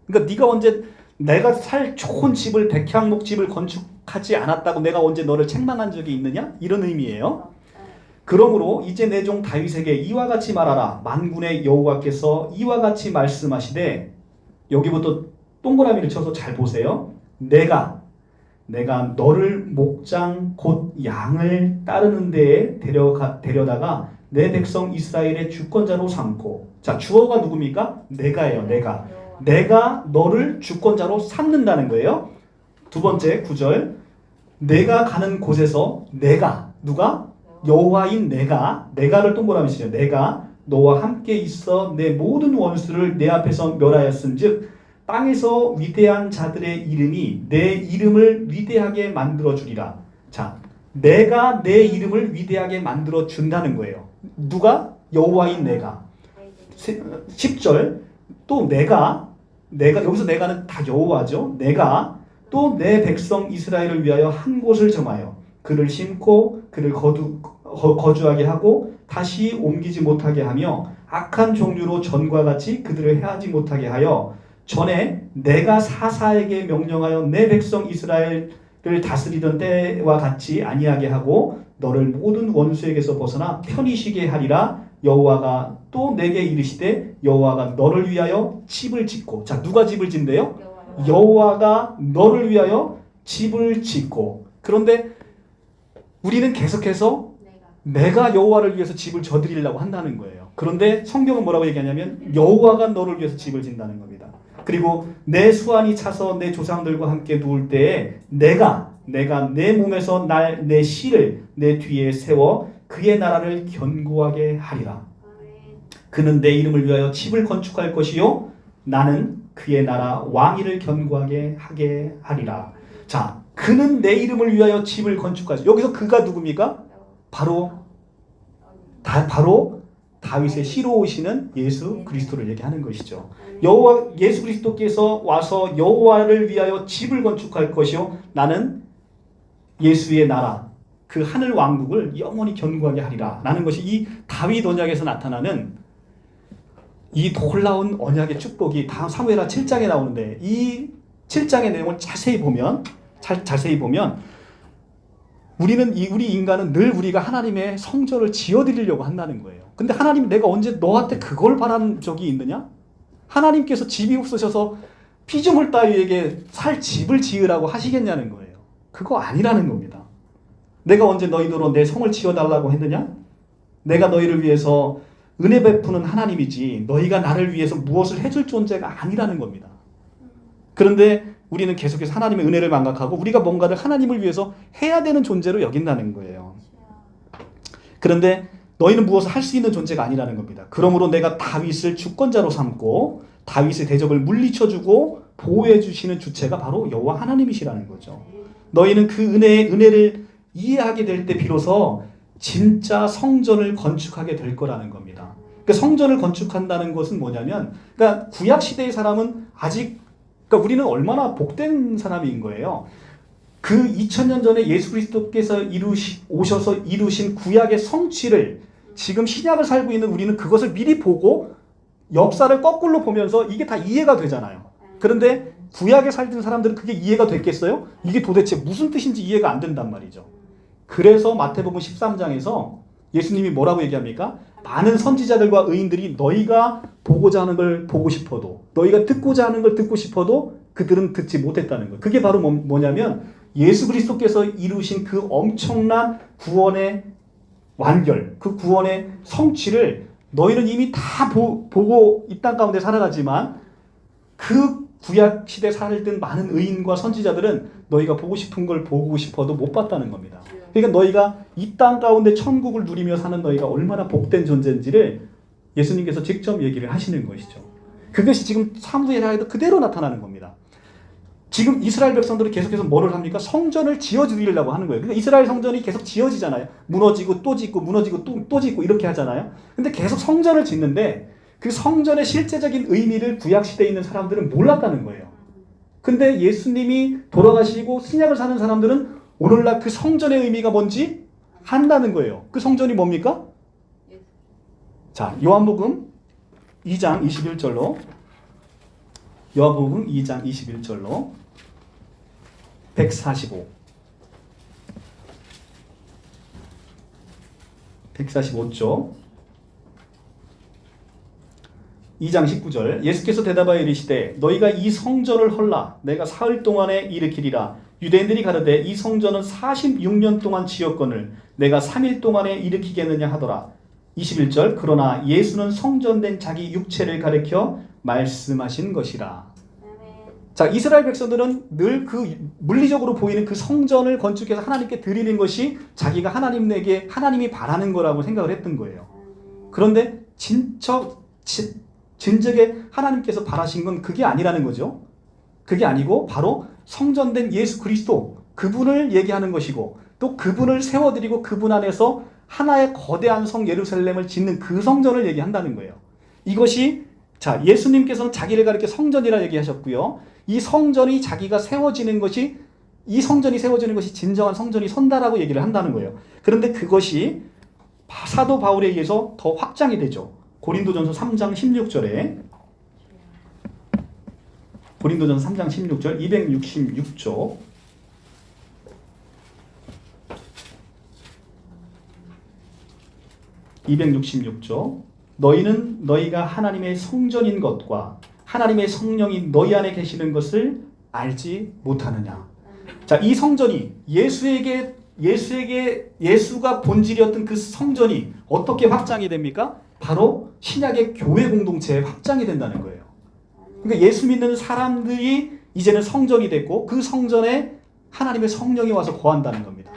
그러니까 네가 언제 내가 살 좋은 집을 백향목 집을 건축하지 않았다고 내가 언제 너를 책망한 적이 있느냐? 이런 의미예요. 그러므로 이제 내 종 다윗에게 이와 같이 말하라. 만군의 여호와께서 이와 같이 말씀하시되, 여기부터 동그라미를 쳐서 잘 보세요. 내가 너를 목장 곧 양을 따르는 데에 데려다가 내 백성 이스라엘의 주권자로 삼고. 자, 주어가 누굽니까? 내가예요. 내가 너를 주권자로 삼는다는 거예요. 두 번째 9절. 내가 가는 곳에서 누가? 여호와인 내가를 동그라미 치죠. 내가 너와 함께 있어 내 모든 원수를 내 앞에서 멸하였은즉 땅에서 위대한 자들의 이름이 내 이름을 위대하게 만들어 주리라. 자, 내가 내 이름을 위대하게 만들어 준다는 거예요. 누가? 여호와인 내가. 10절. 또 내가 여기서 내가는 다 여호와죠. 내가 또 내 백성 이스라엘을 위하여 한 곳을 정하여 그를 심고 그를 거주하게 하고 다시 옮기지 못하게 하며 악한 종류로 전과 같이 그들을 해하지 못하게 하여 전에 내가 사사에게 명령하여 내 백성 이스라엘을 다스리던 때와 같이 아니하게 하고 너를 모든 원수에게서 벗어나 편히 쉬게 하리라. 여호와가 또 내게 이르시되 여호와가 너를 위하여 집을 짓고. 자, 누가 집을 짓는데요? 여호와가 너를 위하여 집을 짓고. 그런데 우리는 계속해서 내가 여호와를 위해서 집을 져드리려고 한다는 거예요. 그런데 성경은 뭐라고 얘기하냐면 여호와가 너를 위해서 집을 짓는다는 겁니다. 그리고 내 수완이 차서 내 조상들과 함께 누울 때에 내가 내 몸에서 내 씨를 내 뒤에 세워 그의 나라를 견고하게 하리라. 그는 내 이름을 위하여 집을 건축할 것이요 나는 그의 나라 왕위를 견고하게 하게 하리라. 자, 그는 내 이름을 위하여 집을 건축하지. 여기서 그가 누굽니까? 바로 다윗의 씨로 오시는 예수 그리스도를 얘기하는 것이죠. 예수 그리스도께서 와서 여호와를 위하여 집을 건축할 것이요 나는 예수의 나라 그 하늘 왕국을 영원히 견고하게 하리라 라는 것이 이 다윗 언약에서 나타나는 이 놀라운 언약의 축복이 다음 사무엘하 7장에 나오는데, 이 7장의 내용을 자세히 보면 우리 인간은 늘 우리가 하나님의 성전을 지어드리려고 한다는 거예요. 근데 하나님, 내가 언제 너한테 그걸 바란 적이 있느냐? 하나님께서 집이 없으셔서 피조물 따위에게 살 집을 지으라고 하시겠냐는 거예요. 그거 아니라는 겁니다. 내가 언제 너희들로 내 성을 지어달라고 했느냐? 내가 너희를 위해서 은혜 베푸는 하나님이지 너희가 나를 위해서 무엇을 해줄 존재가 아니라는 겁니다. 그런데 우리는 계속해서 하나님의 은혜를 망각하고 우리가 뭔가를 하나님을 위해서 해야 되는 존재로 여긴다는 거예요. 그런데 너희는 무엇을 할 수 있는 존재가 아니라는 겁니다. 그러므로 내가 다윗을 주권자로 삼고 다윗의 대적을 물리쳐주고 보호해 주시는 주체가 바로 여호와 하나님이시라는 거죠. 너희는 그 은혜를 이해하게 될 때 비로소 진짜 성전을 건축하게 될 거라는 겁니다. 그러니까 성전을 건축한다는 것은 뭐냐면, 그러니까 구약 시대의 사람은 아직, 그러니까 우리는 얼마나 복된 사람인 거예요. 그 2000년 전에 예수 그리스도께서 오셔서 이루신 구약의 성취를 지금 신약을 살고 있는 우리는 그것을 미리 보고 역사를 거꾸로 보면서 이게 다 이해가 되잖아요. 그런데 구약에 살던 사람들은 그게 이해가 됐겠어요? 이게 도대체 무슨 뜻인지 이해가 안 된단 말이죠. 그래서 마태복음 13장에서 예수님이 뭐라고 얘기합니까? 많은 선지자들과 의인들이 너희가 보고자 하는 걸 보고 싶어도, 너희가 듣고자 하는 걸 듣고 싶어도 그들은 듣지 못했다는 거예요. 그게 바로 뭐냐면 예수 그리스도께서 이루신 그 엄청난 구원의 완결, 그 구원의 성취를 너희는 이미 다 보고 이 땅 가운데 살아가지만 그 구약 시대 살던 많은 의인과 선지자들은 너희가 보고 싶은 걸 보고 싶어도 못 봤다는 겁니다. 그러니까 너희가 이 땅 가운데 천국을 누리며 사는 너희가 얼마나 복된 존재인지를 예수님께서 직접 얘기를 하시는 것이죠. 그것이 지금 사무엘하에도 그대로 나타나는 겁니다. 지금 이스라엘 백성들은 계속해서 뭐를 합니까? 성전을 지어주려고 하는 거예요. 그러니까 이스라엘 성전이 계속 지어지잖아요. 무너지고 또 짓고 무너지고 또 짓고 이렇게 하잖아요. 근데 계속 성전을 짓는데 그 성전의 실제적인 의미를 구약 시대에 있는 사람들은 몰랐다는 거예요. 근데 예수님이 돌아가시고 신약을 사는 사람들은 오늘날 그 성전의 의미가 뭔지 한다는 거예요. 그 성전이 뭡니까? 자, 요한복음 2장 21절로 요한복음 2장 21절로 145쪽 2장 19절 예수께서 대답하여 이르시되 너희가 이 성전을 헐라 내가 사흘 동안에 일으키리라 유대인들이 가로되 이 성전은 46년 동안 지었거늘 내가 3일 동안에 일으키겠느냐 하더라. 21절 그러나 예수는 성전된 자기 육체를 가리켜 말씀하신 것이라. 자, 이스라엘 백성들은 늘 그 물리적으로 보이는 그 성전을 건축해서 하나님께 드리는 것이 자기가 하나님이 바라는 거라고 생각을 했던 거예요. 그런데 진즉에 하나님께서 바라신 건 그게 아니라는 거죠. 그게 아니고 바로 성전된 예수 그리스도 그분을 얘기하는 것이고 또 그분을 세워드리고 그분 안에서 하나의 거대한 성 예루살렘을 짓는 그 성전을 얘기한다는 거예요. 이것이 자 예수님께서는 자기를 가리켜 성전이라 얘기하셨고요. 이 성전이 자기가 세워지는 것이 이 성전이 세워지는 것이 진정한 성전이 선다라고 얘기를 한다는 거예요. 그런데 그것이 사도 바울에 의해서 더 확장이 되죠. 고린도전서 3장 16절에 고린도전서 3장 16절 266쪽 너희는 너희가 하나님의 성전인 것과 하나님의 성령이 너희 안에 계시는 것을 알지 못하느냐. 자, 이 성전이 예수가 본질이었던 그 성전이 어떻게 확장이 됩니까? 바로 신약의 교회 공동체에 확장이 된다는 거예요. 그러니까 예수 믿는 사람들이 이제는 성전이 됐고 그 성전에 하나님의 성령이 와서 거한다는 겁니다.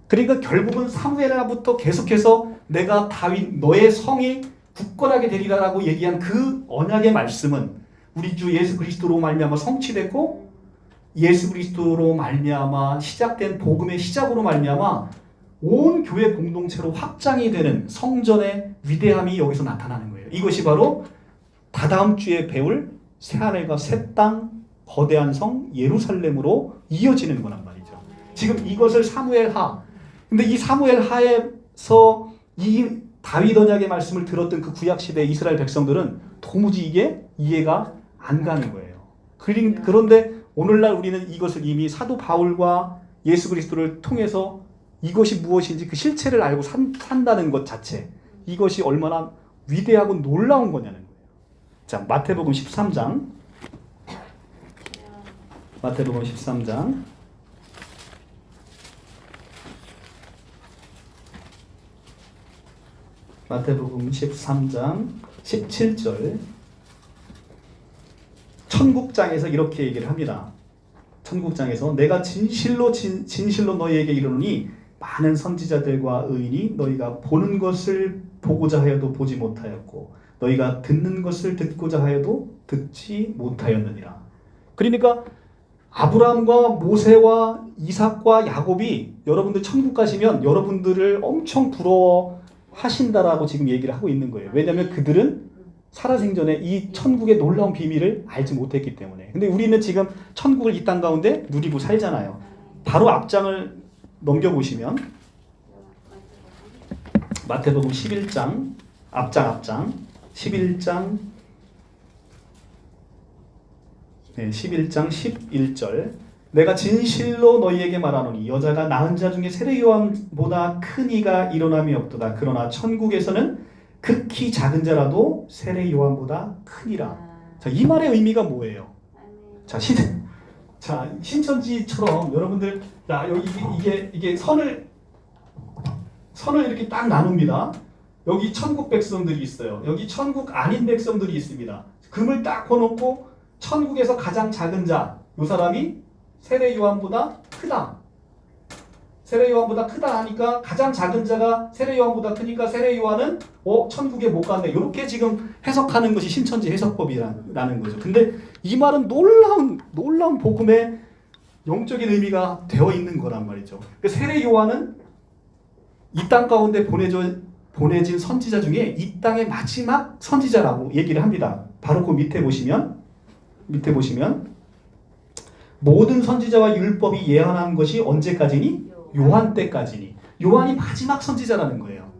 그러니까 결국은 사무엘부터 계속해서 내가 다윗 너의 성이 굳건하게 되리라라고 얘기한 그 언약의 말씀은 우리 주 예수 그리스도로 말미암아 성취됐고 예수 그리스도로 말미암아 시작된 복음의 시작으로 말미암아 온 교회 공동체로 확장이 되는 성전의 위대함이 여기서 나타나는 거예요. 이것이 바로 다다음 주에 배울 새하늘과 새 땅 거대한 성 예루살렘으로 이어지는 거란 말이죠. 지금 이것을 사무엘하 근데 이 사무엘하에서 이 다윗 언약의 말씀을 들었던 그 구약 시대 이스라엘 백성들은 도무지 이게 이해가 안 가는 거예요. 그런데 오늘날 우리는 이것을 이미 사도 바울과 예수 그리스도를 통해서 이것이 무엇인지 그 실체를 알고 산다는 것 자체 이것이 얼마나 위대하고 놀라운 거냐는 거예요. 자, 마태복음 13장 마태복음 13장 17절 천국장에서 이렇게 얘기를 합니다. 천국장에서 내가 진실로 너희에게 이르노니 많은 선지자들과 의인이 너희가 보는 것을 보고자 하여도 보지 못하였고 너희가 듣는 것을 듣고자 하여도 듣지 못하였느니라. 그러니까 아브라함과 모세와 이삭과 야곱이 여러분들 천국 가시면 여러분들을 엄청 부러워하신다라고 지금 얘기를 하고 있는 거예요. 왜냐하면 그들은 살아생전에 이 천국의 놀라운 비밀을 알지 못했기 때문에. 근데 우리는 지금 천국을 이 땅 가운데 누리고 살잖아요. 바로 앞장을 넘겨보시면 마태복음 11장 앞장 11장 11장 11절 내가 진실로 너희에게 말하노니 여자가 낳은 자 중에 세례 요한보다 큰 이가 일어남이 없도다. 그러나 천국에서는 극히 작은 자라도 세례 요한보다 크니라. 자, 이 말의 의미가 뭐예요? 자, 신천지처럼 여러분들 자, 여기 이게 선을 이렇게 딱 나눕니다. 여기 천국 백성들이 있어요. 여기 천국 아닌 백성들이 있습니다. 금을 딱 꺼놓고 천국에서 가장 작은 자, 이 사람이 세례 요한보다 크다. 세례 요한보다 크다 하니까 가장 작은 자가 세례 요한보다 크니까 세례 요한은 천국에 못 갔네. 이렇게 지금 해석하는 것이 신천지 해석법이라는 거죠. 근데 이 말은 놀라운 복음의 영적인 의미가 되어 있는 거란 말이죠. 세례 요한은 이 땅 가운데 보내진 선지자 중에 이 땅의 마지막 선지자라고 얘기를 합니다. 바로 그 밑에 보시면 모든 선지자와 율법이 예언한 것이 언제까지니? 요한 때까지니. 요한이 마지막 선지자라는 거예요.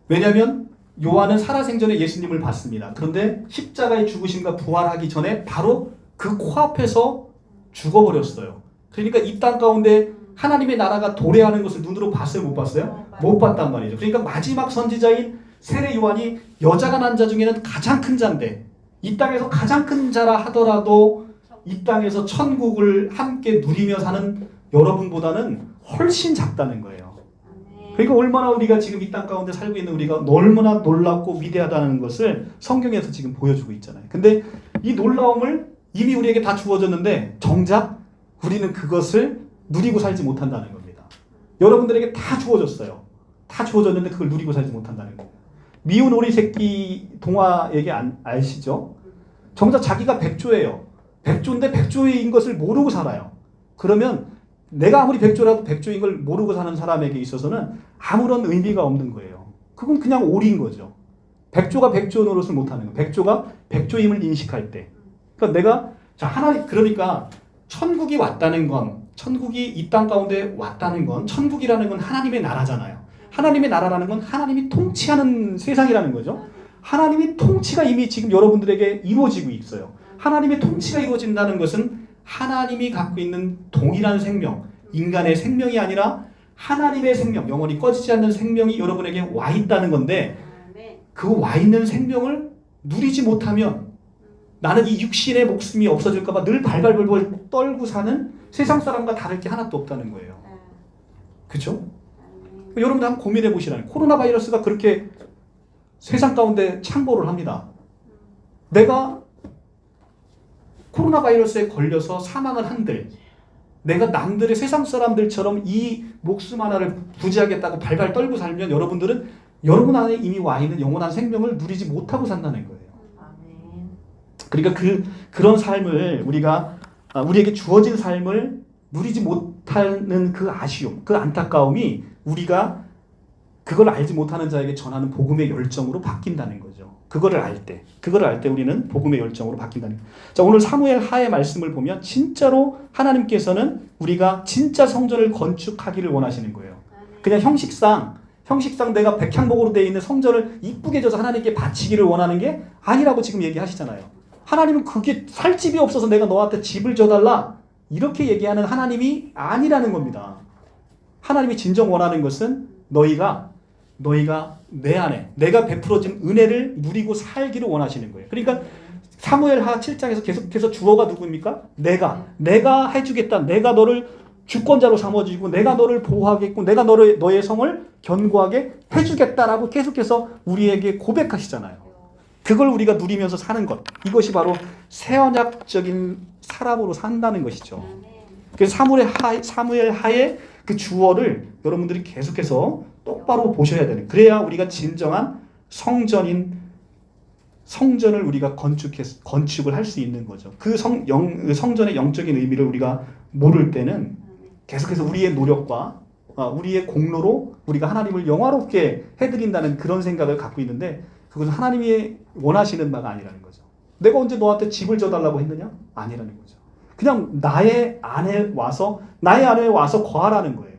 왜냐하면 요한은 살아생전에 예수님을 봤습니다. 그런데 십자가의 죽으심과 부활하기 전에 바로 그 코앞에서 죽어버렸어요. 그러니까 이 땅 가운데 하나님의 나라가 도래하는 것을 눈으로 봤어요? 못 봤어요? 못 봤단 말이죠. 그러니까 마지막 선지자인 세례 요한이 여자가 난 자 중에는 가장 큰 자인데 이 땅에서 가장 큰 자라 하더라도 이 땅에서 천국을 함께 누리며 사는 여러분보다는 훨씬 작다는 거예요. 그러니까 얼마나 우리가 지금 이 땅 가운데 살고 있는 우리가 얼마나 놀랍고 위대하다는 것을 성경에서 지금 보여주고 있잖아요. 근데 이 놀라움을 이미 우리에게 다 주어졌는데 정작 우리는 그것을 누리고 살지 못한다는 겁니다. 여러분들에게 다 주어졌어요. 다 주어졌는데 그걸 누리고 살지 못한다는 거예요. 미운 오리 새끼 동화 얘기 아시죠? 정작 자기가 백조예요. 백조인데 백조인 것을 모르고 살아요. 그러면 내가 아무리 백조라도 백조인 걸 모르고 사는 사람에게 있어서는 아무런 의미가 없는 거예요. 그건 그냥 오리인 거죠. 백조가 백조 노릇을 못하는 거예요. 백조가 백조임을 인식할 때. 그러니까 그러니까 천국이 왔다는 건, 천국이 이 땅 가운데 왔다는 건, 천국이라는 건 하나님의 나라잖아요. 하나님의 나라라는 건 하나님이 통치하는 세상이라는 거죠. 하나님의 통치가 이미 지금 여러분들에게 이루어지고 있어요. 하나님의 통치가 이루어진다는 것은 하나님이 갖고 있는 동일한 생명, 인간의 생명이 아니라 하나님의 생명, 영원히 꺼지지 않는 생명이 여러분에게 와 있다는 건데 그 와 있는 생명을 누리지 못하면 나는 이 육신의 목숨이 없어질까 봐 늘 발발벌벌 떨고 사는 세상 사람과 다를 게 하나도 없다는 거예요. 그렇죠? 여러분들 한번 고민해 보시라는 코로나 바이러스가 그렇게 세상 가운데 창궐을 합니다. 내가 코로나 바이러스에 걸려서 사망을 한들 내가 남들의 세상 사람들처럼 이 목숨 하나를 부지하겠다고 발발 떨고 살면 여러분들은 여러분 안에 이미 와 있는 영원한 생명을 누리지 못하고 산다는 거예요. 그러니까 그런 삶을 우리에게 주어진 삶을 누리지 못하는 그 아쉬움, 그 안타까움이 우리가 그걸 알지 못하는 자에게 전하는 복음의 열정으로 바뀐다는 거죠. 그거를 알 때 우리는 복음의 열정으로 바뀐다는 거예요. 자, 오늘 사무엘 하의 말씀을 보면 진짜로 하나님께서는 우리가 진짜 성전을 건축하기를 원하시는 거예요. 그냥 형식상 내가 백향목으로 되어 있는 성전을 이쁘게 져서 하나님께 바치기를 원하는 게 아니라고 지금 얘기하시잖아요. 하나님은 그게 살 집이 없어서 내가 너한테 집을 줘달라 이렇게 얘기하는 하나님이 아니라는 겁니다. 하나님이 진정 원하는 것은 너희가 내 안에 내가 베풀어진 은혜를 누리고 살기를 원하시는 거예요. 그러니까 사무엘하 7장에서 계속해서 주어가 누구입니까? 내가 해주겠다. 내가 너를 주권자로 삼아주고 내가 너를 보호하겠고 내가 너의 성을 견고하게 해주겠다라고 계속해서 우리에게 고백하시잖아요. 그걸 우리가 누리면서 사는 것. 이것이 바로 새언약적인 사람으로 산다는 것이죠. 그래서 사무엘 하에 그 주어를 여러분들이 계속해서 똑바로 보셔야 되는. 그래야 우리가 진정한 성전을 우리가 건축을 할 수 있는 거죠. 그 성전의 영적인 의미를 우리가 모를 때는 계속해서 우리의 노력과 우리의 공로로 우리가 하나님을 영화롭게 해드린다는 그런 생각을 갖고 있는데 그것은 하나님이 원하시는 바가 아니라는 거죠. 내가 언제 너한테 집을 져달라고 했느냐? 아니라는 거죠. 그냥 나의 안에 와서 거하라는 거예요.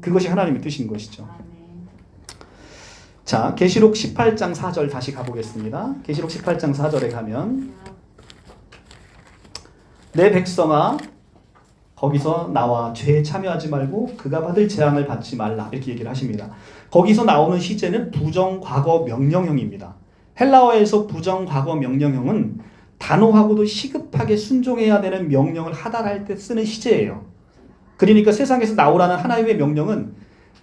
그것이 하나님의 뜻인 것이죠. 자, 계시록 18장 4절 다시 가보겠습니다. 계시록 18장 4절에 가면 내 백성아 거기서 나와 죄에 참여하지 말고 그가 받을 재앙을 받지 말라 이렇게 얘기를 하십니다. 거기서 나오는 시제는 부정과거 명령형입니다. 헬라어에서 부정과거 명령형은 단호하고도 시급하게 순종해야 되는 명령을 하달할 때 쓰는 시제예요. 그러니까 세상에서 나오라는 하나님의 명령은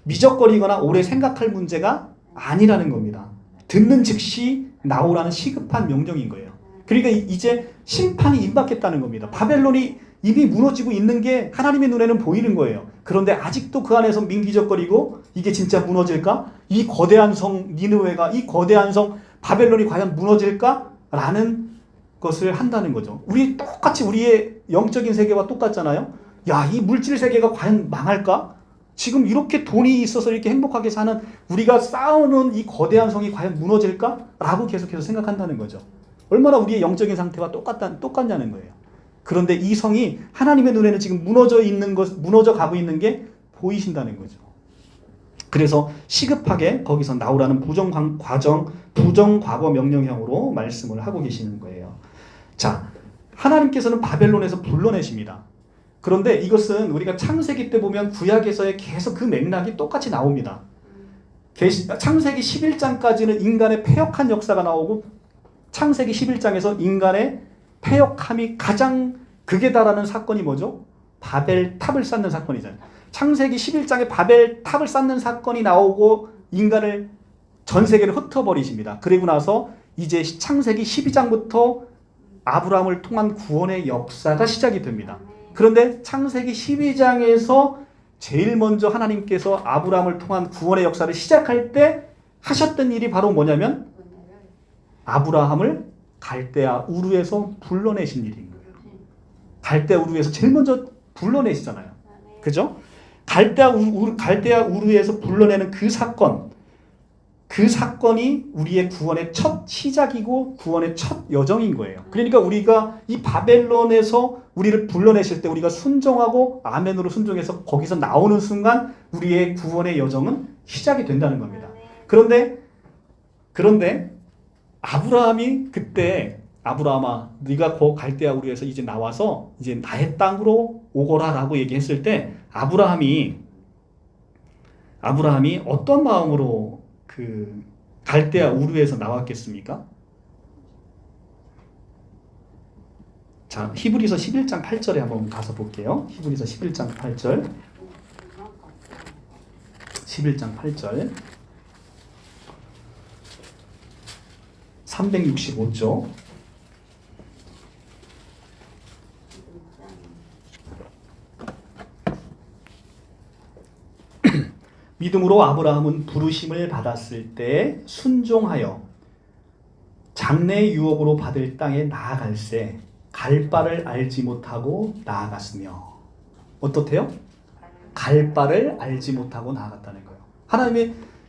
미적거리거나 오래 생각할 문제가 아니라는 겁니다. 듣는 즉시 나오라는 시급한 명령인 거예요. 그러니까 이제 심판이 임박했다는 겁니다. 바벨론이 이미 무너지고 있는 게 하나님의 눈에는 보이는 거예요. 그런데 아직도 그 안에서 민기적거리고 이게 진짜 무너질까? 이 거대한 성 니느웨가 이 거대한 성 바벨론이 과연 무너질까? 라는 것을 한다는 거죠. 똑같이 우리의 영적인 세계와 똑같잖아요. 야, 이 물질 세계가 과연 망할까? 지금 이렇게 돈이 있어서 이렇게 행복하게 사는 우리가 쌓아놓은 이 거대한 성이 과연 무너질까? 라고 계속해서 생각한다는 거죠. 얼마나 우리의 영적인 상태와 똑같냐는 거예요. 그런데 이 성이 하나님의 눈에는 지금 무너져 가고 있는 게 보이신다는 거죠. 그래서 시급하게 거기서 나오라는 부정과거 명령형으로 말씀을 하고 계시는 거예요. 자, 하나님께서는 바벨론에서 불러내십니다. 그런데 이것은 우리가 창세기 때 보면 구약에서의 계속 그 맥락이 똑같이 나옵니다. 창세기 11장까지는 인간의 패역한 역사가 나오고 창세기 11장에서 인간의 패역함이 가장 극에 달하는 사건이 뭐죠? 바벨탑을 쌓는 사건이잖아요. 창세기 11장에 바벨탑을 쌓는 사건이 나오고 인간을 전 세계를 흩어버리십니다. 그리고 나서 이제 창세기 12장부터 아브라함을 통한 구원의 역사가 시작이 됩니다. 그런데 창세기 12장에서 제일 먼저 하나님께서 아브라함을 통한 구원의 역사를 시작할 때 하셨던 일이 바로 뭐냐면 아브라함을 갈대아 우르에서 불러내신 일인 거예요. 갈대아 우르에서 제일 먼저 불러내시잖아요. 그죠? 갈대아 우르에서 불러내는 그 사건이 우리의 구원의 첫 시작이고 구원의 첫 여정인 거예요. 그러니까 우리가 이 바벨론에서 우리를 불러내실 때 우리가 순종하고 아멘으로 순종해서 거기서 나오는 순간 우리의 구원의 여정은 시작이 된다는 겁니다. 그런데 아브라함이 그때 아브라함아 네가 갈대아 우르에서 이제 나와서 이제 나의 땅으로 오거라라고 얘기했을 때 아브라함이 어떤 마음으로 그 갈대아 우르에서 나왔겠습니까? 자, 히브리서 11장 8절에 한번 가서 볼게요. 히브리서 11장 8절. 11장 8절. 365조. 믿음으로 아브라함은 부르심을 받았을 때 순종하여 장래의 유업으로 받을 땅에 나아갈새 갈 바를 알지 못하고 나아갔으며. 어떻대요? 갈 바를 알지 못하고 나아갔다는 거예요.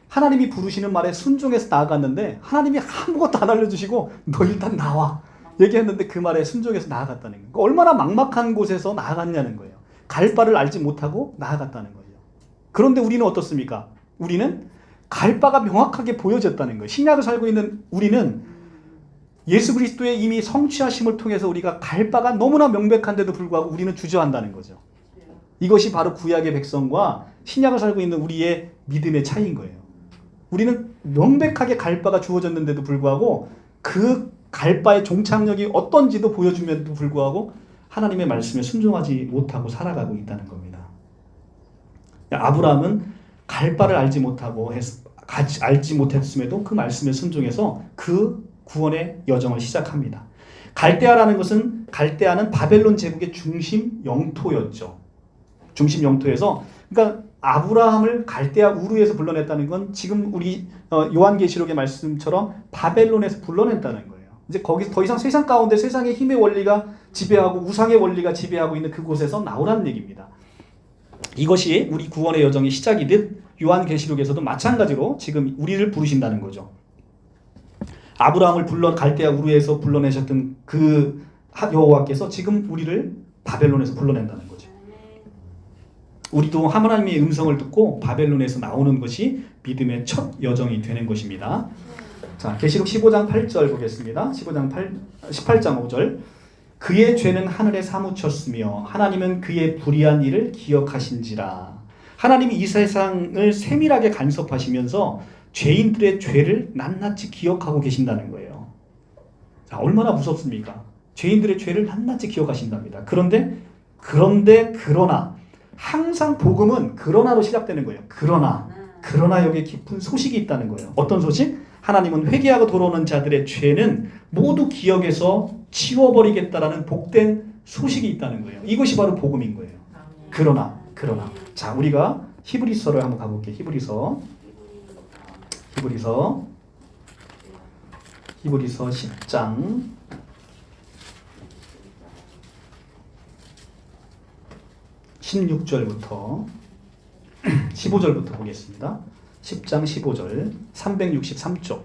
하나님이 부르시는 말에 순종해서 나아갔는데 하나님이 아무것도 안 알려주시고 너 일단 나와 얘기했는데 그 말에 순종해서 나아갔다는 거예요. 얼마나 막막한 곳에서 나아갔냐는 거예요. 갈 바를 알지 못하고 나아갔다는 거예요. 그런데 우리는 어떻습니까? 우리는 갈 바가 명확하게 보여졌다는 거예요. 신약을 살고 있는 우리는 예수 그리스도의 이미 성취하심을 통해서 우리가 갈 바가 너무나 명백한데도 불구하고 우리는 주저한다는 거죠. 이것이 바로 구약의 백성과 신약을 살고 있는 우리의 믿음의 차이인 거예요. 우리는 명백하게 갈 바가 주어졌는데도 불구하고 그 갈 바의 종착역이 어떤지도 보여주면도 불구하고 하나님의 말씀에 순종하지 못하고 살아가고 있다는 겁니다. 아브라함은 갈 바를 알지 못했음에도 그 말씀에 순종해서 그 구원의 여정을 시작합니다. 갈대아는 바벨론 제국의 중심 영토였죠. 중심 영토에서 그러니까 아브라함을 갈대아 우르에서 불러냈다는 건 지금 우리 요한계시록의 말씀처럼 바벨론에서 불러냈다는 거예요. 이제 거기서 더 이상 세상 가운데 세상의 힘의 원리가 지배하고 우상의 원리가 지배하고 있는 그곳에서 나오라는 얘기입니다. 이것이 우리 구원의 여정의 시작이듯 요한계시록에서도 마찬가지로 지금 우리를 부르신다는 거죠. 아브라함을 갈대아 우르에서 불러내셨던 그 여호와께서 지금 우리를 바벨론에서 불러낸다는 거죠. 우리도 하나님의 음성을 듣고 바벨론에서 나오는 것이 믿음의 첫 여정이 되는 것입니다. 자, 계시록 15장 8절 보겠습니다. 18장 5절. 그의 죄는 하늘에 사무쳤으며 하나님은 그의 불의한 일을 기억하신지라. 하나님이 이 세상을 세밀하게 간섭하시면서 죄인들의 죄를 낱낱이 기억하고 계신다는 거예요. 자, 얼마나 무섭습니까? 죄인들의 죄를 낱낱이 기억하신답니다. 그러나 항상 복음은 그러나로 시작되는 거예요. 그러나 여기에 깊은 소식이 있다는 거예요. 어떤 소식? 하나님은 회개하고 돌아오는 자들의 죄는 모두 기억에서 치워버리겠다라는 복된 소식이 있다는 거예요. 이것이 바로 복음인 거예요. 그러나. 자, 우리가 히브리서를 한번 가볼게요. 히브리서 10장 16절부터 15절부터 보겠습니다. 10장 15절 363쪽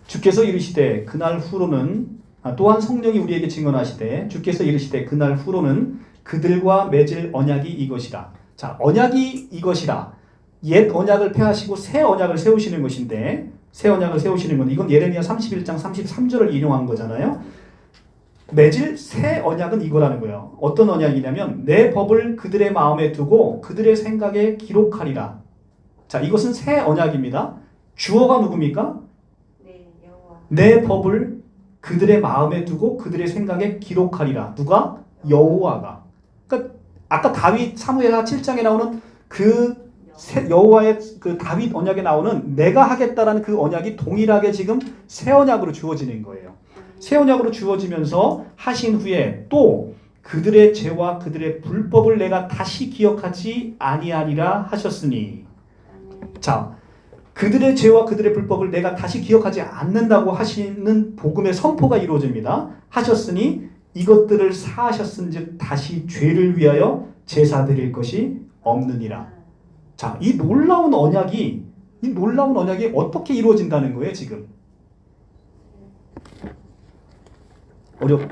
주께서 이르시되 그날 후로는 또한 성령이 우리에게 증언하시되 주께서 이르시되 그날 후로는 그들과 맺을 언약이 이것이라. 자, 언약이 이것이라. 옛 언약을 폐하시고 새 언약을 세우시는 것인데 새 언약을 세우시는 건 이건 예레미야 31장 33절을 인용한 거잖아요. 맺을 새 언약은 이거라는 거예요. 어떤 언약이냐면 내 법을 그들의 마음에 두고 그들의 생각에 기록하리라. 자, 이것은 새 언약입니다. 주어가 누굽니까? 내 법을 그들의 마음에 두고 그들의 생각에 기록하리라. 누가? 여호와가. 그러니까 아까 다윗 사무엘하 7장에 나오는 그 여호와의 그 다윗 언약에 나오는 내가 하겠다라는 그 언약이 동일하게 지금 새 언약으로 주어지는 거예요. 새 언약으로 주어지면서 하신 후에 또 그들의 죄와 그들의 불법을 내가 다시 기억하지 아니하리라 하셨으니. 자, 그들의 죄와 그들의 불법을 내가 다시 기억하지 않는다고 하시는 복음의 선포가 이루어집니다. 하셨으니 이것들을 사하셨은즉 다시 죄를 위하여 제사 드릴 것이 없느니라. 자, 이 놀라운 언약이 어떻게 이루어진다는 거예요, 지금?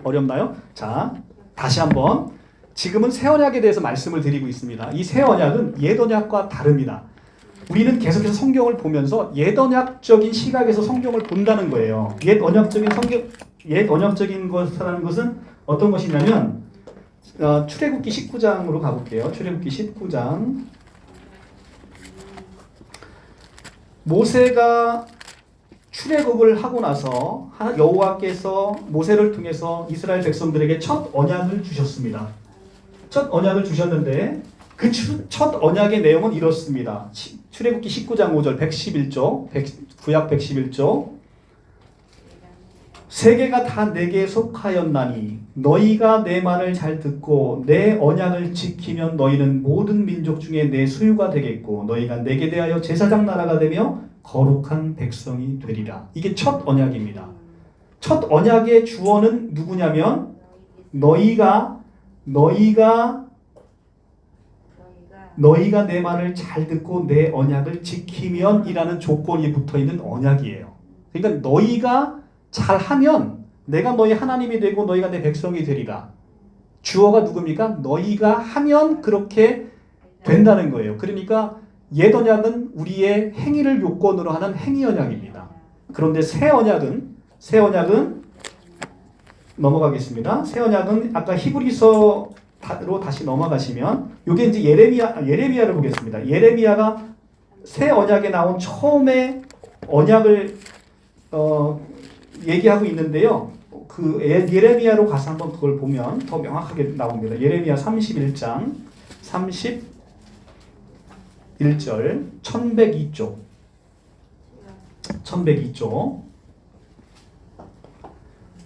어렵나요? 자, 다시 한번. 지금은 새 언약에 대해서 말씀을 드리고 있습니다. 이 새 언약은 옛 언약과 다릅니다. 우리는 계속해서 성경을 보면서 옛 언약적인 시각에서 성경을 본다는 거예요. 옛 언약적인 것이라는 것은 어떤 것이냐면 출애굽기 19장으로 가볼게요. 출애굽기 19장. 모세가 출애굽을 하고 나서 여호와께서 모세를 통해서 이스라엘 백성들에게 첫 언약을 주셨습니다. 첫 언약을 주셨는데 그 첫 언약의 내용은 이렇습니다. 출애굽기 19장 5절 111조 구약 111조 세계가 다 내게 속하였나니 너희가 내 말을 잘 듣고 내 언약을 지키면 너희는 모든 민족 중에 내 소유가 되겠고 너희가 내게 대하여 제사장 나라가 되며 거룩한 백성이 되리라. 이게 첫 언약입니다. 첫 언약의 주어는 누구냐면 너희가 내 말을 잘 듣고 내 언약을 지키면 이라는 조건이 붙어있는 언약이에요. 그러니까 너희가 잘하면 내가 너희 하나님이 되고 너희가 내 백성이 되리라. 주어가 누굽니까? 너희가 하면 그렇게 된다는 거예요. 그러니까 옛 언약은 우리의 행위를 요건으로 하는 행위 언약입니다. 그런데 새 언약은 넘어가겠습니다. 새 언약은 아까 히브리서로 다시 넘어가시면 이게 이제 예레미야를 보겠습니다. 예레미야가 새 언약에 나온 처음에 언약을 얘기하고 있는데요. 그 예레미야로 가서 한번 그걸 보면 더 명확하게 나옵니다. 예레미야 31장 31절 1102쪽 1102쪽.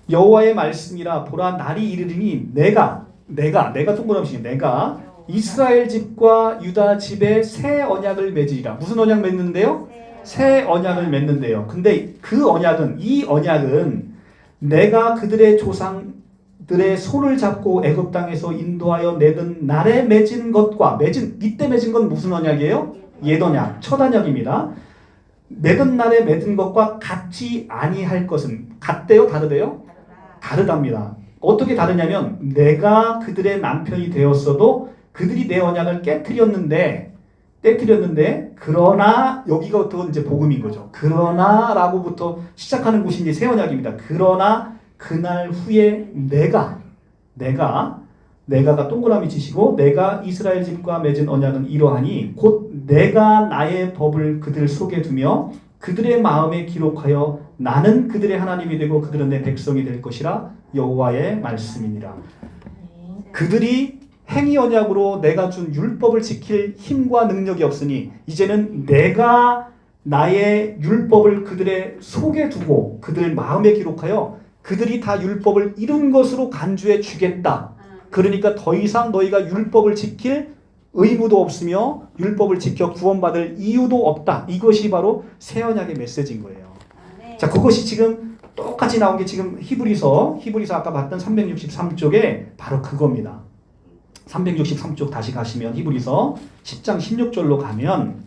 여호와의 말씀이라 보라 날이 이르리니 내가 동그라미 내가 이스라엘 집과 유다 집에 새 언약을 맺으리라. 무슨 언약 맺는데요? 새 언약을 맺는데요. 근데 이 언약은 내가 그들의 조상들의 손을 잡고 애굽 땅에서 인도하여 내던 날에 맺은 것과 이때 맺은 건 무슨 언약이에요? 옛 언약, 첫 언약입니다. 맺은 날에 맺은 것과 같지 아니할 것은 같대요, 다르대요? 다르답니다. 어떻게 다르냐면 내가 그들의 남편이 되었어도 그들이 내 언약을 깨트렸는데 그러나 여기가부터 이제 복음인 거죠. 그러나라고부터 시작하는 곳이 이제 새 언약입니다. 그러나 그날 후에 내가가 동그라미 치시고 내가 이스라엘 집과 맺은 언약은 이러하니 곧 내가 나의 법을 그들 속에 두며 그들의 마음에 기록하여 나는 그들의 하나님이 되고 그들은 내 백성이 될 것이라 여호와의 말씀이니라. 그들이 행위 언약으로 내가 준 율법을 지킬 힘과 능력이 없으니 이제는 내가 나의 율법을 그들의 속에 두고 그들 마음에 기록하여 그들이 다 율법을 이룬 것으로 간주해 주겠다. 그러니까 더 이상 너희가 율법을 지킬 의무도 없으며 율법을 지켜 구원받을 이유도 없다. 이것이 바로 새 언약의 메시지인 거예요. 자, 그것이 지금 똑같이 나온 게 지금 히브리서 아까 봤던 363쪽에 바로 그겁니다. 363쪽 다시 가시면 히브리서 10장 16절로 가면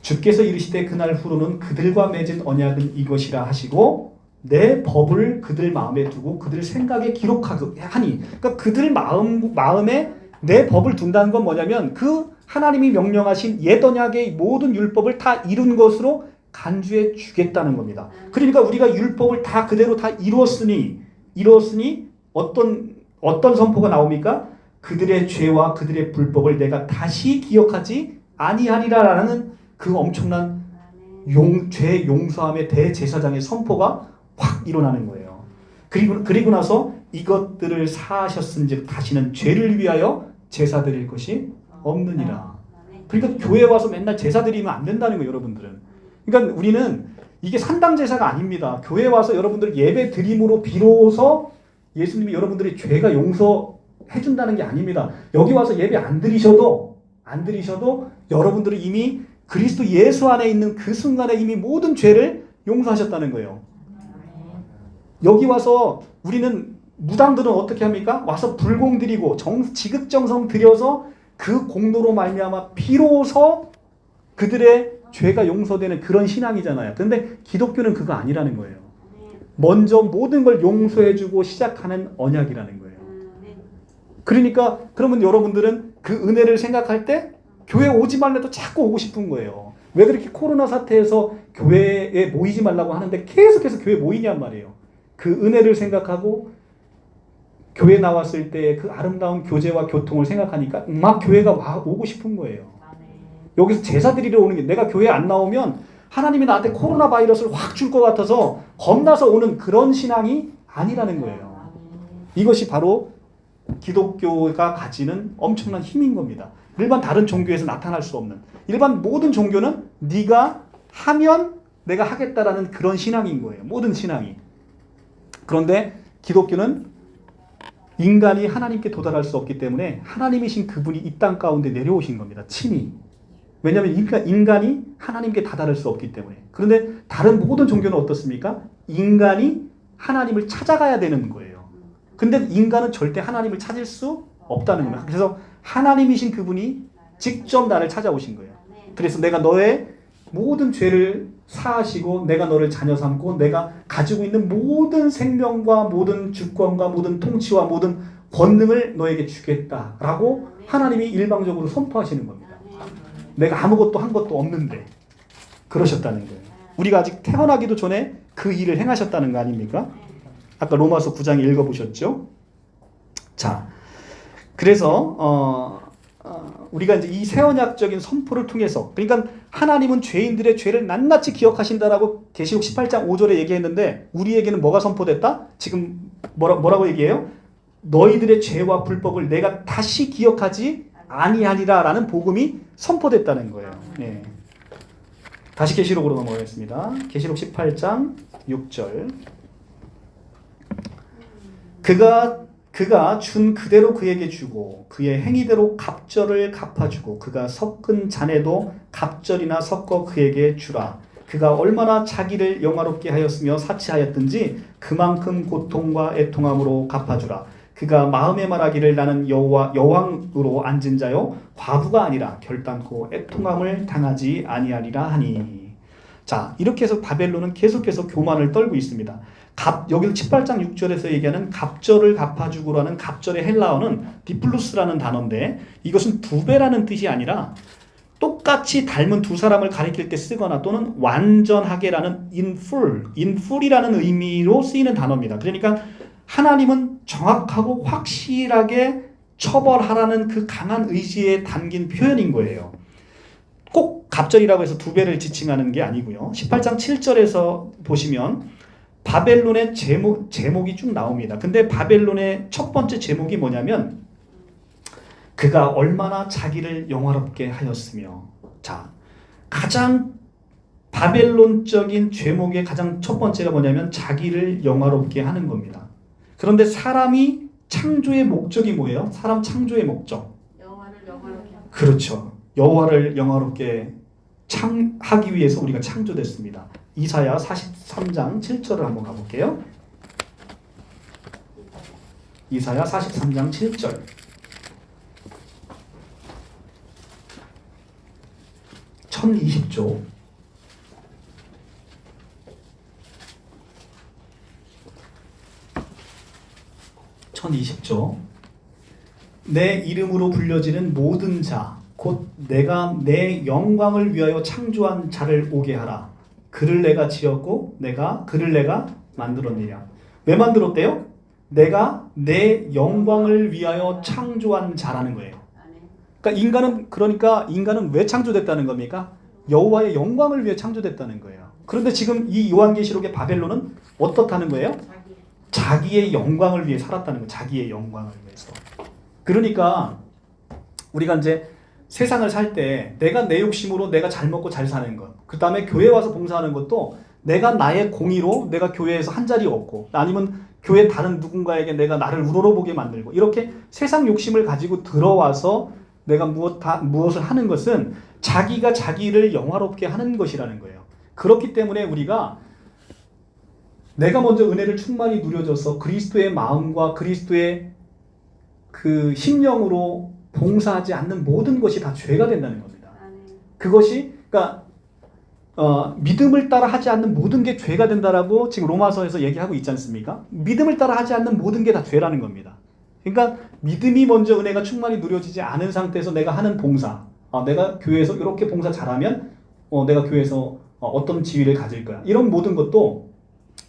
주께서 이르시되 그날 후로는 그들과 맺은 언약은 이것이라 하시고 내 법을 그들 마음에 두고 그들 생각에 기록하니 그러니까 그들 마음에 내 법을 둔다는 건 뭐냐면 그 하나님이 명령하신 옛 언약의 모든 율법을 다 이룬 것으로 간주해 주겠다는 겁니다. 그러니까 우리가 율법을 다 그대로 다 이루었으니 어떤 선포가 나옵니까? 그들의 죄와 그들의 불법을 내가 다시 기억하지 아니하리라라는 그 엄청난 죄 용서함의 대제사장의 선포가 확 일어나는 거예요. 그리고 나서 이것들을 사하셨은즉 다시는 죄를 위하여 제사 드릴 것이 없느니라. 그러니까 교회 와서 맨날 제사 드리면 안 된다는 거예요, 여러분들은. 그러니까 우리는 이게 산당 제사가 아닙니다. 교회 와서 여러분들 예배 드림으로 비로소 예수님이 여러분들의 죄가 용서해 준다는 게 아닙니다. 여기 와서 예배 안 드리셔도 여러분들은 이미 그리스도 예수 안에 있는 그 순간에 이미 모든 죄를 용서하셨다는 거예요. 여기 와서 우리는 무당들은 어떻게 합니까? 와서 불공 드리고 지극정성 드려서 그 공로로 말미암아 비로소 그들의 죄가 용서되는 그런 신앙이잖아요. 그런데 기독교는 그거 아니라는 거예요. 먼저 모든 걸 용서해주고 시작하는 언약이라는 거예요. 그러니까 그러면 여러분들은 그 은혜를 생각할 때 교회 오지 말래도 자꾸 오고 싶은 거예요. 왜 그렇게 코로나 사태에서 교회에 모이지 말라고 하는데 계속해서 교회에 모이냔 말이에요. 그 은혜를 생각하고 교회 나왔을 때 그 아름다운 교제와 교통을 생각하니까 막 교회가 오고 싶은 거예요. 여기서 제사 드리러 오는 게 내가 교회 안 나오면 하나님이 나한테 코로나 바이러스를 확 줄 것 같아서 겁나서 오는 그런 신앙이 아니라는 거예요. 이것이 바로 기독교가 가지는 엄청난 힘인 겁니다. 일반 다른 종교에서 나타날 수 없는, 일반 모든 종교는 네가 하면 내가 하겠다라는 그런 신앙인 거예요. 모든 신앙이. 그런데 기독교는 인간이 하나님께 도달할 수 없기 때문에 하나님이신 그분이 이 땅 가운데 내려오신 겁니다. 친히. 왜냐하면 인간이 하나님께 다다를 수 없기 때문에. 그런데 다른 모든 종교는 어떻습니까? 인간이 하나님을 찾아가야 되는 거예요. 근데 인간은 절대 하나님을 찾을 수 없다는 겁니다. 그래서 하나님이신 그분이 직접 나를 찾아오신 거예요. 그래서 내가 너의 모든 죄를 사하시고 내가 너를 자녀 삼고 내가 가지고 있는 모든 생명과 모든 주권과 모든 통치와 모든 권능을 너에게 주겠다라고 하나님이 일방적으로 선포하시는 겁니다. 내가 아무것도 한 것도 없는데 그러셨다는 거예요. 우리가 아직 태어나기도 전에 그 일을 행하셨다는 거 아닙니까? 아까 로마서 9장 읽어보셨죠? 자, 그래서 우리가 이제 이 새언약적인 선포를 통해서, 그러니까 하나님은 죄인들의 죄를 낱낱이 기억하신다라고 계시록 18장 5절에 얘기했는데 우리에게는 뭐가 선포됐다? 지금 뭐라고 얘기해요? 너희들의 죄와 불법을 내가 다시 기억하지 아니하리라라는 복음이 선포됐다는 거예요. 네. 다시 계시록으로 넘어가겠습니다. 계시록 18장 6절. 그가 준 그대로 그에게 주고 그의 행위대로 갑절을 갚아주고 그가 섞은 잔에도 갑절이나 섞어 그에게 주라. 그가 얼마나 자기를 영화롭게 하였으며 사치하였든지 그만큼 고통과 애통함으로 갚아주라. 그가 마음에 말하기를 나는 여왕으로 앉은 자요 과부가 아니라 결단코 애통함을 당하지 아니하리라 하니. 자, 이렇게 해서 바벨론은 계속해서 교만을 떨고 있습니다. 여기 18장 6절에서 얘기하는 갑절을 갚아주고라는 갑절의 헬라어는 디플루스라는 단어인데 이것은 두 배라는 뜻이 아니라 똑같이 닮은 두 사람을 가리킬 때 쓰거나 또는 완전하게라는 in full이라는 의미로 쓰이는 단어입니다. 그러니까 하나님은 정확하고 확실하게 처벌하라는 그 강한 의지에 담긴 표현인 거예요. 꼭 갑절이라고 해서 두 배를 지칭하는 게 아니고요. 18장 7절에서 보시면 바벨론의 제목이 쭉 나옵니다. 근데 바벨론의 첫 번째 제목이 뭐냐면 그가 얼마나 자기를 영화롭게 하였으며. 자, 가장 바벨론적인 죄목의 가장 첫 번째가 뭐냐면 자기를 영화롭게 하는 겁니다. 그런데 사람이 창조의 목적이 뭐예요? 사람 창조의 목적. 여호와를 영화롭게 하고. 그렇죠. 여호와를 영화롭게 하기 위해서 우리가 창조됐습니다. 이사야 43장 7절을 한번 가볼게요. 이사야 43장 7절. (1020조) 1020조. 내 이름으로 불려지는 모든 자 곧 내가 내 영광을 위하여 창조한 자를 오게 하라. 그를 내가 지었고 그를 내가 만들었느냐. 왜 만들었대요? 내가 내 영광을 위하여 창조한 자라는 거예요. 그러니까 인간은 왜 창조됐다는 겁니까? 여호와의 영광을 위해 창조됐다는 거예요. 그런데 지금 이 요한계시록의 바벨론은 어떻다는 거예요? 자기의 영광을 위해 살았다는 거예요. 자기의 영광을 위해서. 그러니까 우리가 이제 세상을 살 때 내가 내 욕심으로 내가 잘 먹고 잘 사는 것, 그 다음에 교회 와서 봉사하는 것도 내가 나의 공의로 내가 교회에서 한 자리 얻고 아니면 교회 다른 누군가에게 내가 나를 우러러보게 만들고 이렇게 세상 욕심을 가지고 들어와서 내가 무엇을 하는 것은 자기가 자기를 영화롭게 하는 것이라는 거예요. 그렇기 때문에 우리가 내가 먼저 은혜를 충만히 누려져서 그리스도의 마음과 그리스도의 그 심령으로 봉사하지 않는 모든 것이 다 죄가 된다는 겁니다. 그것이 그러니까 믿음을 따라 하지 않는 모든 게 죄가 된다라고 지금 로마서에서 얘기하고 있지 않습니까? 믿음을 따라 하지 않는 모든 게 다 죄라는 겁니다. 그러니까 믿음이 먼저 은혜가 충만히 누려지지 않은 상태에서 내가 하는 봉사, 내가 교회에서 이렇게 봉사 잘하면 내가 교회에서 어떤 지위를 가질 거야. 이런 모든 것도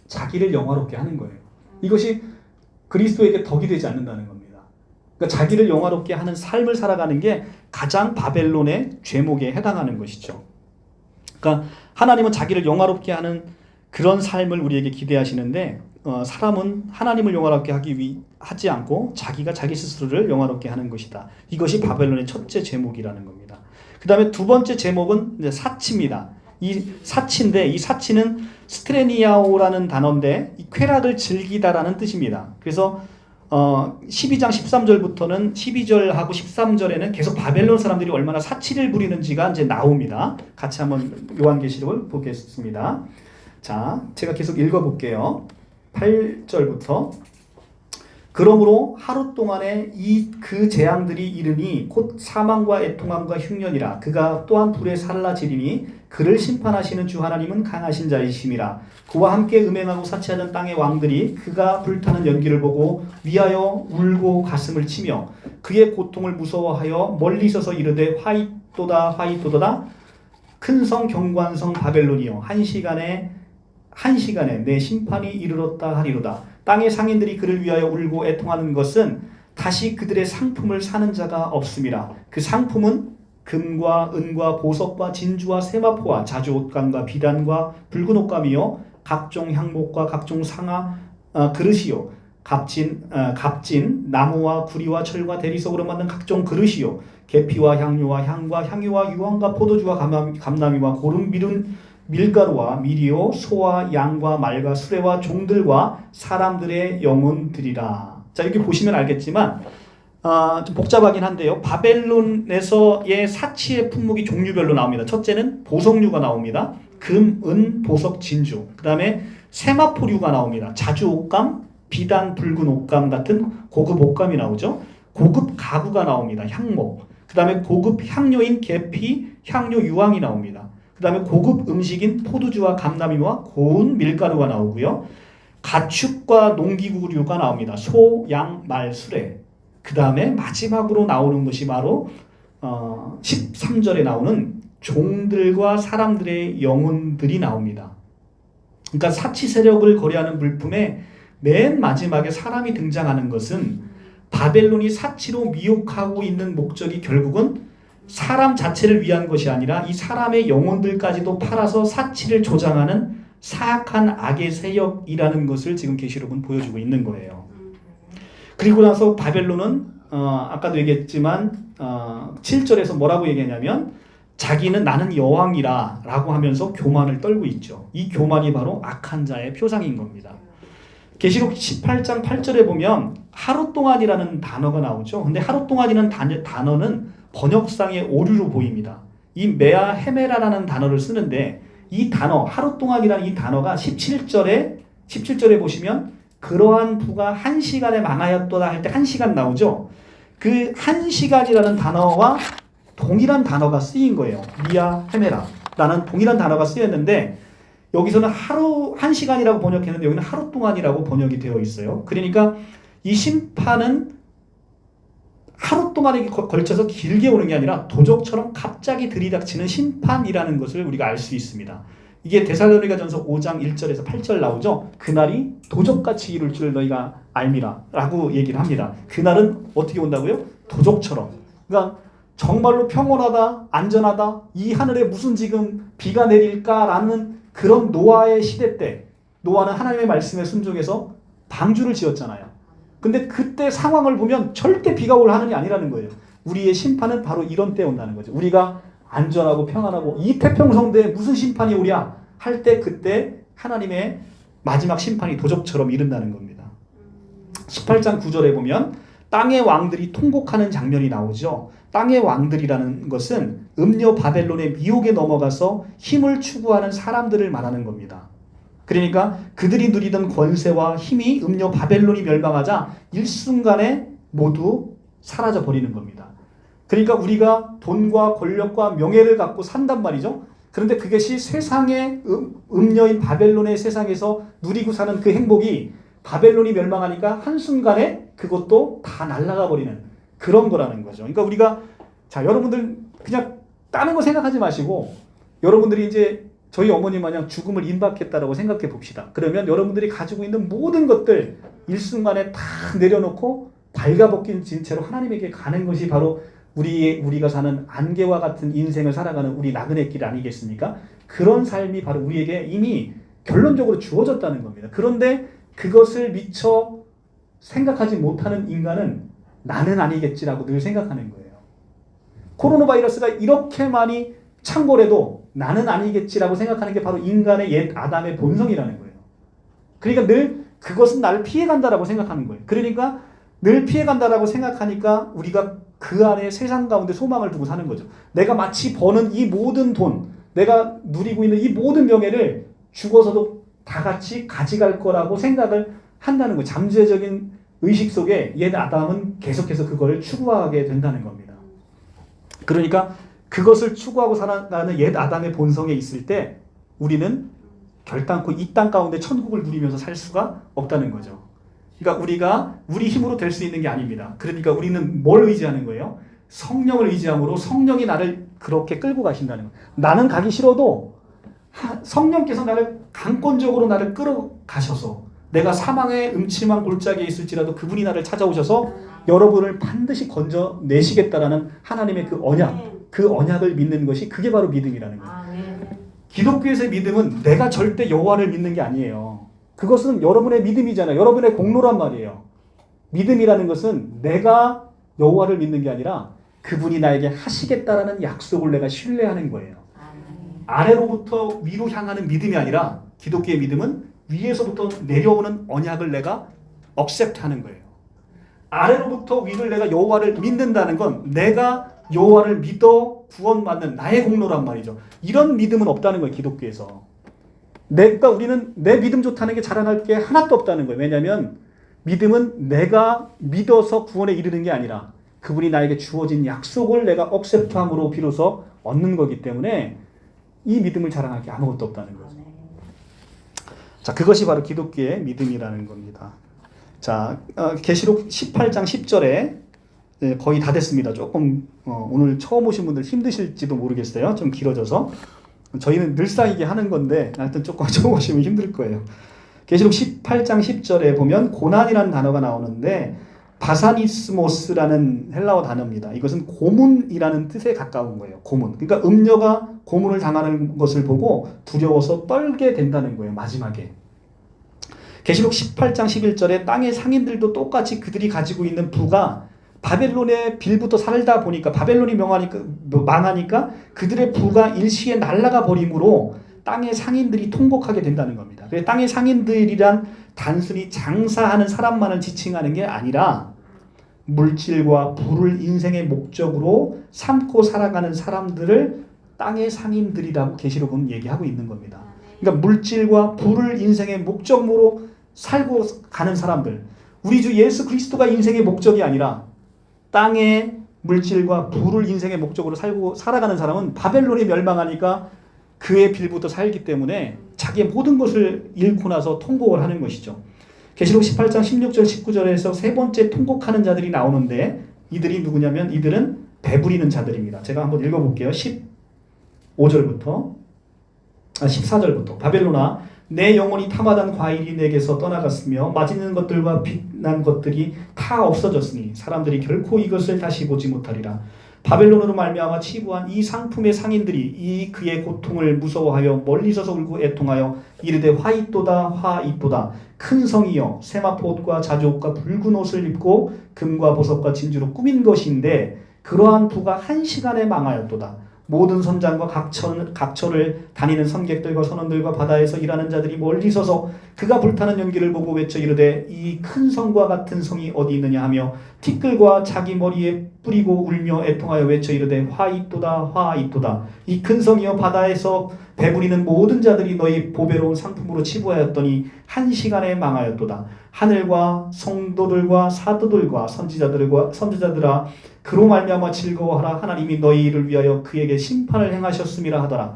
자기를 영화롭게 하는 거예요. 이것이 그리스도에게 덕이 되지 않는다는 겁니다. 그러니까 자기를 영화롭게 하는 삶을 살아가는 게 가장 바벨론의 죄목에 해당하는 것이죠. 그러니까 하나님은 자기를 영화롭게 하는 그런 삶을 우리에게 기대하시는데 사람은 하나님을 영화롭게 하지 않고 자기가 자기 스스로를 영화롭게 하는 것이다. 이것이 바벨론의 첫째 제목이라는 겁니다. 그 다음에 두 번째 제목은 이제 사치입니다. 이 사치인데 이 사치는 스트레니아오라는 단어인데 이 쾌락을 즐기다라는 뜻입니다. 그래서 12장 13절부터는 12절하고 13절에는 계속 바벨론 사람들이 얼마나 사치를 부리는지가 이제 나옵니다. 같이 한번 요한계시록을 보겠습니다. 자, 제가 계속 읽어볼게요. 8절부터 그러므로 하루 동안에 그 재앙들이 이르니 곧 사망과 애통함과 흉년이라. 그가 또한 불에 살라지리니 그를 심판하시는 주 하나님은 강하신 자이심이라. 그와 함께 음행하고 사치하던 땅의 왕들이 그가 불타는 연기를 보고 위하여 울고 가슴을 치며 그의 고통을 무서워하여 멀리 서서 이르되 화이또다 화이또다 큰 성 경관성 바벨론이여 한 시간에 내 심판이 이르렀다 하리로다. 땅의 상인들이 그를 위하여 울고 애통하는 것은 다시 그들의 상품을 사는 자가 없음이라. 그 상품은 금과 은과 보석과 진주와 세마포와 자주옷감과 비단과 붉은 옷감이요 각종 향목과 각종 상아 그릇이요 갑진, 나무와 구리와 철과 대리석으로 만든 각종 그릇이요 계피와 향료와 향과 향유와 유황과 포도주와 감나미와 고름 비른 밀가루와 미리오 소와 양과 말과 수레와 종들과 사람들의 영혼들이라. 자, 이렇게 보시면 알겠지만 좀 복잡하긴 한데요. 바벨론에서의 사치의 품목이 종류별로 나옵니다. 첫째는 보석류가 나옵니다. 금, 은, 보석, 진주. 그 다음에 세마포류가 나옵니다. 자주 옷감, 비단, 붉은 옷감 같은 고급 옷감이 나오죠. 고급 가구가 나옵니다. 향목. 그 다음에 고급 향료인 계피, 향료, 유황이 나옵니다. 그 다음에 고급 음식인 포도주와 감나미와 고운 밀가루가 나오고요. 가축과 농기구류가 나옵니다. 소, 양, 말, 수레. 그 다음에 마지막으로 나오는 것이 바로 13절에 나오는 종들과 사람들의 영혼들이 나옵니다. 그러니까 사치 세력을 거래하는 물품에 맨 마지막에 사람이 등장하는 것은 바벨론이 사치로 미혹하고 있는 목적이 결국은 사람 자체를 위한 것이 아니라 이 사람의 영혼들까지도 팔아서 사치를 조장하는 사악한 악의 세력이라는 것을 지금 계시록은 보여주고 있는 거예요. 그리고 나서 바벨론은 아까도 얘기했지만 7절에서 뭐라고 얘기하냐면 자기는 나는 여왕이라 라고 하면서 교만을 떨고 있죠. 이 교만이 바로 악한 자의 표상인 겁니다. 계시록 18장 8절에 보면 하루 동안이라는 단어가 나오죠. 근데 하루 동안이라는 단어는 번역상의 오류로 보입니다. 이 메아 헤메라라는 단어를 쓰는데 이 단어 하루 동안이라는 이 단어가 17절에 보시면 그러한 부가 1시간에 망하였도다 할 때 1시간 나오죠. 그 1시간이라는 단어와 동일한 단어가 쓰인 거예요. 미아 헤메라라는 동일한 단어가 쓰였는데 여기서는 하루 1시간이라고 번역했는데 여기는 하루 동안이라고 번역이 되어 있어요. 그러니까 이 심판은 하루 동안에 걸쳐서 길게 오는 게 아니라 도적처럼 갑자기 들이닥치는 심판이라는 것을 우리가 알 수 있습니다. 이게 데살로니가전서 5장 1절에서 8절 나오죠. 그날이 도적같이 이룰 줄 너희가 알미라 라고 얘기를 합니다. 그날은 어떻게 온다고요? 도적처럼. 그러니까 정말로 평온하다, 안전하다, 이 하늘에 무슨 지금 비가 내릴까라는 그런 노아의 시대 때 노아는 하나님의 말씀에 순종해서 방주를 지었잖아요. 근데 그때 상황을 보면 절대 비가 올 하늘이 아니라는 거예요. 우리의 심판은 바로 이런 때 온다는 거죠. 우리가 안전하고 평안하고 이 태평성대에 무슨 심판이 오랴 할 때 그때 하나님의 마지막 심판이 도적처럼 이른다는 겁니다. 18장 9절에 보면 땅의 왕들이 통곡하는 장면이 나오죠. 땅의 왕들이라는 것은 음녀 바벨론의 미혹에 넘어가서 힘을 추구하는 사람들을 말하는 겁니다. 그러니까 그들이 누리던 권세와 힘이 음녀 바벨론이 멸망하자 일순간에 모두 사라져 버리는 겁니다. 그러니까 우리가 돈과 권력과 명예를 갖고 산단 말이죠. 그런데 그것이 세상의 음녀인 바벨론의 세상에서 누리고 사는 그 행복이 바벨론이 멸망하니까 한순간에 그것도 다 날아가 버리는 그런 거라는 거죠. 그러니까 우리가 자 여러분들 그냥 다른 거 생각하지 마시고 여러분들이 이제 저희 어머니 마냥 죽음을 임박했다라고 생각해 봅시다. 그러면 여러분들이 가지고 있는 모든 것들 일순간에 다 내려놓고 발가벗긴 채로 하나님에게 가는 것이 바로 우리가 사는 안개와 같은 인생을 살아가는 우리 나그네 길 아니겠습니까? 그런 삶이 바로 우리에게 이미 결론적으로 주어졌다는 겁니다. 그런데 그것을 미처 생각하지 못하는 인간은 나는 아니겠지라고 늘 생각하는 거예요. 코로나 바이러스가 이렇게 많이 창궐해도 나는 아니겠지라고 생각하는 게 바로 인간의 옛 아담의 본성이라는 거예요. 그러니까 늘 그것은 나를 피해간다라고 생각하는 거예요. 그러니까 늘 피해간다라고 생각하니까 우리가 그 안에 세상 가운데 소망을 두고 사는 거죠. 내가 마치 버는 이 모든 돈, 내가 누리고 있는 이 모든 명예를 죽어서도 다 같이 가져갈 거라고 생각을 한다는 거예요. 잠재적인 의식 속에 옛 아담은 계속해서 그걸 추구하게 된다는 겁니다. 그러니까 그것을 추구하고 살아가는 옛 아담의 본성에 있을 때 우리는 결단코 이 땅 가운데 천국을 누리면서 살 수가 없다는 거죠. 그러니까 우리가 우리 힘으로 될 수 있는 게 아닙니다. 그러니까 우리는 뭘 의지하는 거예요? 성령을 의지함으로 성령이 나를 그렇게 끌고 가신다는 거예요. 나는 가기 싫어도 성령께서 나를 강권적으로 나를 끌어가셔서 내가 사망의 음침한 골짜기에 있을지라도 그분이 나를 찾아오셔서 여러분을 반드시 건져내시겠다라는 하나님의 그 언약, 그 언약을 믿는 것이 그게 바로 믿음이라는 거예요. 기독교에서의 믿음은 내가 절대 여호와를 믿는 게 아니에요. 그것은 여러분의 믿음이잖아요. 여러분의 공로란 말이에요. 믿음이라는 것은 내가 여호와를 믿는 게 아니라 그분이 나에게 하시겠다라는 약속을 내가 신뢰하는 거예요. 아래로부터 위로 향하는 믿음이 아니라 기독교의 믿음은 위에서부터 내려오는 언약을 내가 억셉트하는 거예요. 아래로부터 위를 내가 여호와를 믿는다는 건 내가 여호와를 믿어 구원받는 나의 공로란 말이죠. 이런 믿음은 없다는 거예요. 기독교에서. 그러니까 우리는 내 믿음 좋다는 게 자랑할 게 하나도 없다는 거예요. 왜냐하면 믿음은 내가 믿어서 구원에 이르는 게 아니라 그분이 나에게 주어진 약속을 내가 억셉트함으로 비로소 얻는 거기 때문에 이 믿음을 자랑할 게 아무것도 없다는 거죠. 자, 그것이 바로 기독교의 믿음이라는 겁니다. 자, 계시록 18장 10절에 거의 다 됐습니다. 조금 오늘 처음 오신 분들 힘드실지도 모르겠어요. 좀 길어져서. 저희는 늘상 이게 하는 건데 하여튼 조금 처음 오시면 힘들 거예요. 계시록 18장 10절에 보면 고난이라는 단어가 나오는데 바사니스모스라는 헬라어 단어입니다. 이것은 고문이라는 뜻에 가까운 거예요. 고문. 그러니까 음녀가 고문을 당하는 것을 보고 두려워서 떨게 된다는 거예요. 마지막에. 계시록 18장 11절에 땅의 상인들도 똑같이 그들이 가지고 있는 부가 바벨론의 빌부터 살다 보니까 바벨론이 망하니까 그들의 부가 일시에 날아가 버림으로 땅의 상인들이 통곡하게 된다는 겁니다. 그래서 땅의 상인들이란 단순히 장사하는 사람만을 지칭하는 게 아니라 물질과 부를 인생의 목적으로 삼고 살아가는 사람들을 땅의 상인들이라고 계시록은 얘기하고 있는 겁니다. 그러니까 물질과 부를 인생의 목적으로 살고 가는 사람들, 우리 주 예수 그리스도가 인생의 목적이 아니라 땅의 물질과 부를 인생의 목적으로 살아가는 사람은 바벨론이 멸망하니까 그의 빌부터 살기 때문에 자기의 모든 것을 잃고 나서 통곡을 하는 것이죠. 계시록 18장 16절 19절에서 세 번째 통곡하는 자들이 나오는데 이들이 누구냐면 이들은 배부리는 자들입니다. 제가 한번 읽어볼게요. 14절부터 바벨론아 내 영혼이 탐하던 과일이 내게서 떠나갔으며 맛있는 것들과 빛난 것들이 다 없어졌으니 사람들이 결코 이것을 다시 보지 못하리라. 바벨론으로 말미암아 치부한 이 상품의 상인들이 이 그의 고통을 무서워하여 멀리 서서 울고 애통하여 이르되 화이또다 화이또다 큰 성이여 세마포옷과 자주옷과 붉은 옷을 입고 금과 보석과 진주로 꾸민 것인데 그러한 부가 한 시간에 망하였도다. 모든 선장과 각처를 다니는 선객들과 선원들과 바다에서 일하는 자들이 멀리 서서 그가 불타는 연기를 보고 외쳐 이르되 이 큰 성과 같은 성이 어디 있느냐 하며 티끌과 자기 머리에 뿌리고 울며 애통하여 외쳐 이르되 화이또다 화이또다 이 큰 성이여 바다에서 배부리는 모든 자들이 너희 보배로운 상품으로 치부하였더니 한 시간에 망하였도다. 하늘과 성도들과 사도들과 선지자들아 그로 말미암아 즐거워하라. 하나님이 너희를 위하여 그에게 심판을 행하셨음이라 하더라.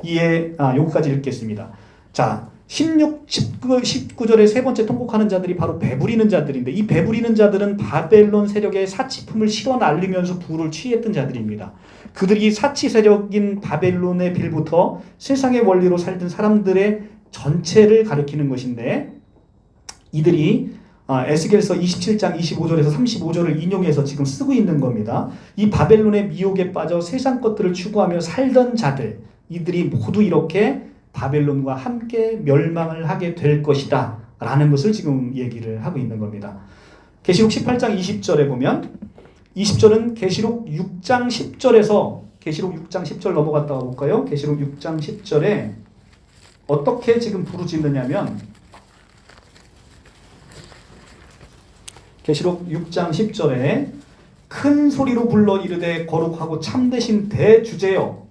이에 여기까지 읽겠습니다. 자, 19절의 세 번째 통곡하는 자들이 바로 배부리는 자들인데 이 배부리는 자들은 바벨론 세력의 사치품을 실어 날리면서 부를 취했던 자들입니다. 그들이 사치 세력인 바벨론의 빌부터 세상의 원리로 살던 사람들의 전체를 가리키는 것인데 이들이 에스겔서 27장 25절에서 35절을 인용해서 지금 쓰고 있는 겁니다. 이 바벨론의 미혹에 빠져 세상 것들을 추구하며 살던 자들, 이들이 모두 이렇게 바벨론과 함께 멸망을 하게 될 것이다 라는 것을 지금 얘기를 하고 있는 겁니다. 계시록 18장 20절에 보면 20절은 계시록 6장 10절에서 계시록 6장 10절 넘어갔다 볼까요? 계시록 6장 10절에 어떻게 지금 부르짖느냐면 계시록 6장 10절에 큰 소리로 불러 이르되 거룩하고 참되신 대주제여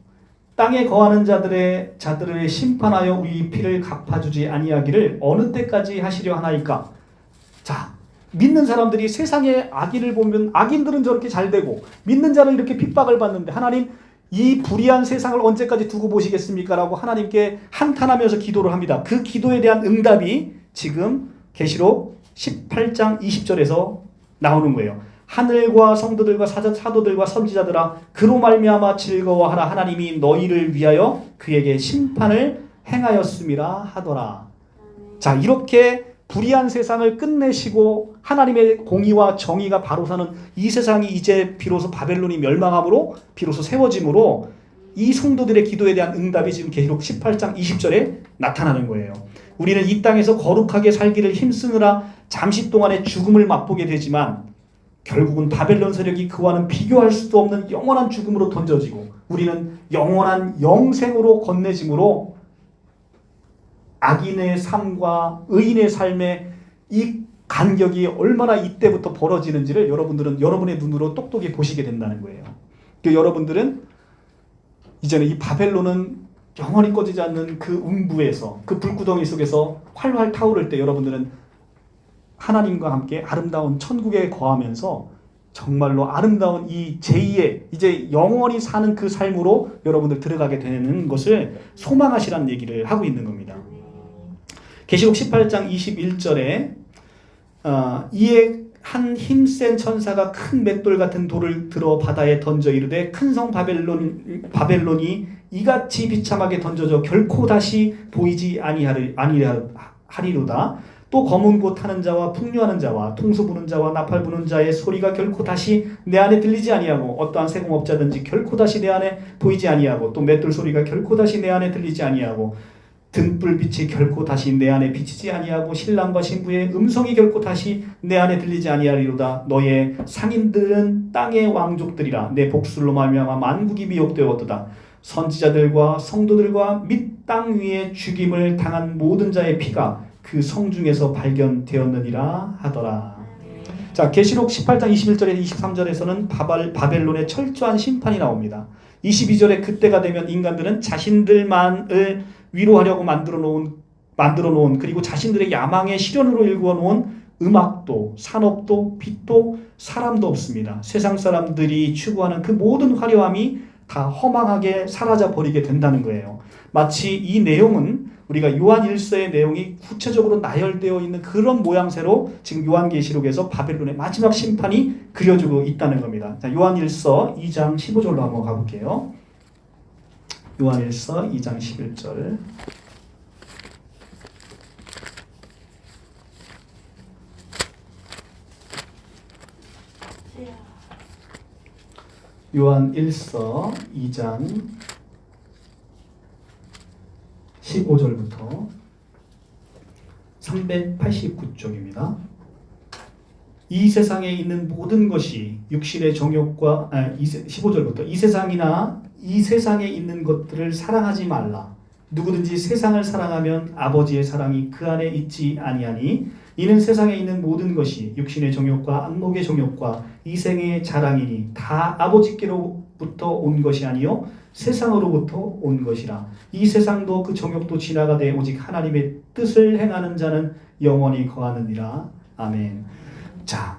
땅에 거하는 자들을 심판하여 우리 피를 갚아주지 아니하기를 어느 때까지 하시려 하나이까. 자, 믿는 사람들이 세상의 악인을 보면 악인들은 저렇게 잘 되고 믿는 자는 이렇게 핍박을 받는데 하나님 이 불의한 세상을 언제까지 두고 보시겠습니까? 라고 하나님께 한탄하면서 기도를 합니다. 그 기도에 대한 응답이 지금 계시록 18장 20절에서 나오는 거예요. 하늘과 성도들과 사도들과 선지자들아 그로 말미암아 즐거워하라. 하나님이 너희를 위하여 그에게 심판을 행하였음이라 하더라. 자, 이렇게 불의한 세상을 끝내시고 하나님의 공의와 정의가 바로 서는 이 세상이 이제 비로소 바벨론이 멸망함으로 비로소 세워짐으로 이 성도들의 기도에 대한 응답이 지금 계시록 18장 20절에 나타나는 거예요. 우리는 이 땅에서 거룩하게 살기를 힘쓰느라 잠시 동안의 죽음을 맛보게 되지만 결국은 바벨론 세력이 그와는 비교할 수도 없는 영원한 죽음으로 던져지고 우리는 영원한 영생으로 건네짐으로 악인의 삶과 의인의 삶의 이 간격이 얼마나 이때부터 벌어지는지를 여러분들은 여러분의 눈으로 똑똑히 보시게 된다는 거예요. 여러분들은 이제는 이 바벨론은 영원히 꺼지지 않는 그 음부에서 그 불구덩이 속에서 활활 타오를 때 여러분들은 하나님과 함께 아름다운 천국에 거하면서 정말로 아름다운 이 제2의 이제 영원히 사는 그 삶으로 여러분들 들어가게 되는 것을 소망하시라는 얘기를 하고 있는 겁니다. 계시록 18장 21절에 이에 한 힘센 천사가 큰 맷돌 같은 돌을 들어 바다에 던져 이르되 큰 성 바벨론이 이같이 비참하게 던져져 결코 다시 보이지 아니하리로다. 또 검은 곳 타는 자와 풍류하는 자와 통수 부는 자와 나팔 부는 자의 소리가 결코 다시 내 안에 들리지 아니하고 어떠한 세공업자든지 결코 다시 내 안에 보이지 아니하고 또 맷돌 소리가 결코 다시 내 안에 들리지 아니하고 등불빛이 결코 다시 내 안에 비치지 아니하고 신랑과 신부의 음성이 결코 다시 내 안에 들리지 아니하리로다. 너의 상인들은 땅의 왕족들이라. 내 복술로 말미암아 만국이 미혹되었도다. 선지자들과 성도들과 및 땅 위에 죽임을 당한 모든 자의 피가 그 성 중에서 발견되었느니라 하더라. 자, 계시록 18장 21절에 23절에서는 바벨론의 철저한 심판이 나옵니다. 22절에 그때가 되면 인간들은 자신들만을 위로하려고 만들어 놓은 그리고 자신들의 야망의 실현으로 일구어 놓은 음악도 산업도 빛도 사람도 없습니다. 세상 사람들이 추구하는 그 모든 화려함이 다 허망하게 사라져 버리게 된다는 거예요. 마치 이 내용은 우리가 요한 1서의 내용이 구체적으로 나열되어 있는 그런 모양새로 지금 요한계시록에서 바벨론의 마지막 심판이 그려지고 있다는 겁니다. 자, 요한 1서 2장 15절로 한번 가볼게요. 요한 1서 2장 11절. 요한 1서 2장 15절부터 389쪽입니다. 이 세상에 있는 모든 것이 육신의 정욕과 15절부터 이 세상에 있는 것들을 사랑하지 말라. 누구든지 세상을 사랑하면 아버지의 사랑이 그 안에 있지 아니하니 이는 세상에 있는 모든 것이 육신의 정욕과 안목의 정욕과 이생의 자랑이니 다 아버지께로부터 온 것이 아니요 세상으로부터 온 것이라. 이 세상도 그 정욕도 지나가되 오직 하나님의 뜻을 행하는 자는 영원히 거하느니라. 아멘. 자,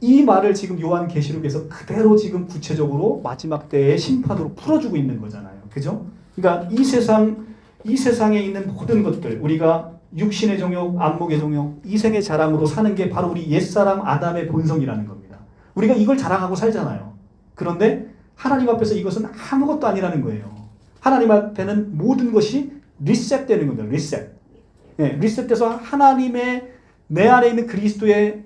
이 말을 지금 요한계시록에서 그대로 지금 구체적으로 마지막 때의 심판으로 풀어주고 있는 거잖아요. 그죠? 그러니까 이 세상에 있는 모든 것들, 우리가 육신의 정욕, 안목의 정욕, 이생의 자랑으로 사는 게 바로 우리 옛사람 아담의 본성이라는 겁니다. 우리가 이걸 자랑하고 살잖아요. 그런데 하나님 앞에서 이것은 아무것도 아니라는 거예요. 하나님 앞에는 모든 것이 리셋되는 겁니다. 리셋. 네, 리셋돼서 하나님의 내 안에 있는 그리스도의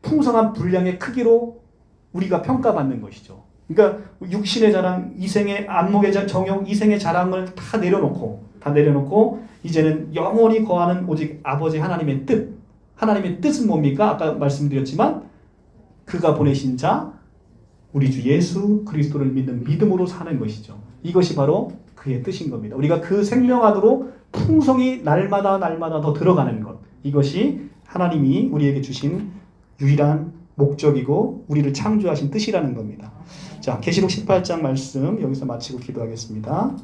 풍성한 분량의 크기로 우리가 평가받는 것이죠. 그러니까 육신의 자랑, 이생의 안목의 정욕, 이생의 자랑을 다 내려놓고 이제는 영원히 거하는 오직 아버지 하나님의 뜻. 하나님의 뜻은 뭡니까? 아까 말씀드렸지만 그가 보내신 자 우리 주 예수 그리스도를 믿는 믿음으로 사는 것이죠. 이것이 바로 그의 뜻인 겁니다. 우리가 그 생명 안으로 풍성히 날마다 더 들어가는 것. 이것이 하나님이 우리에게 주신 유일한 목적이고 우리를 창조하신 뜻이라는 겁니다. 자, 계시록 18장 말씀 여기서 마치고 기도하겠습니다.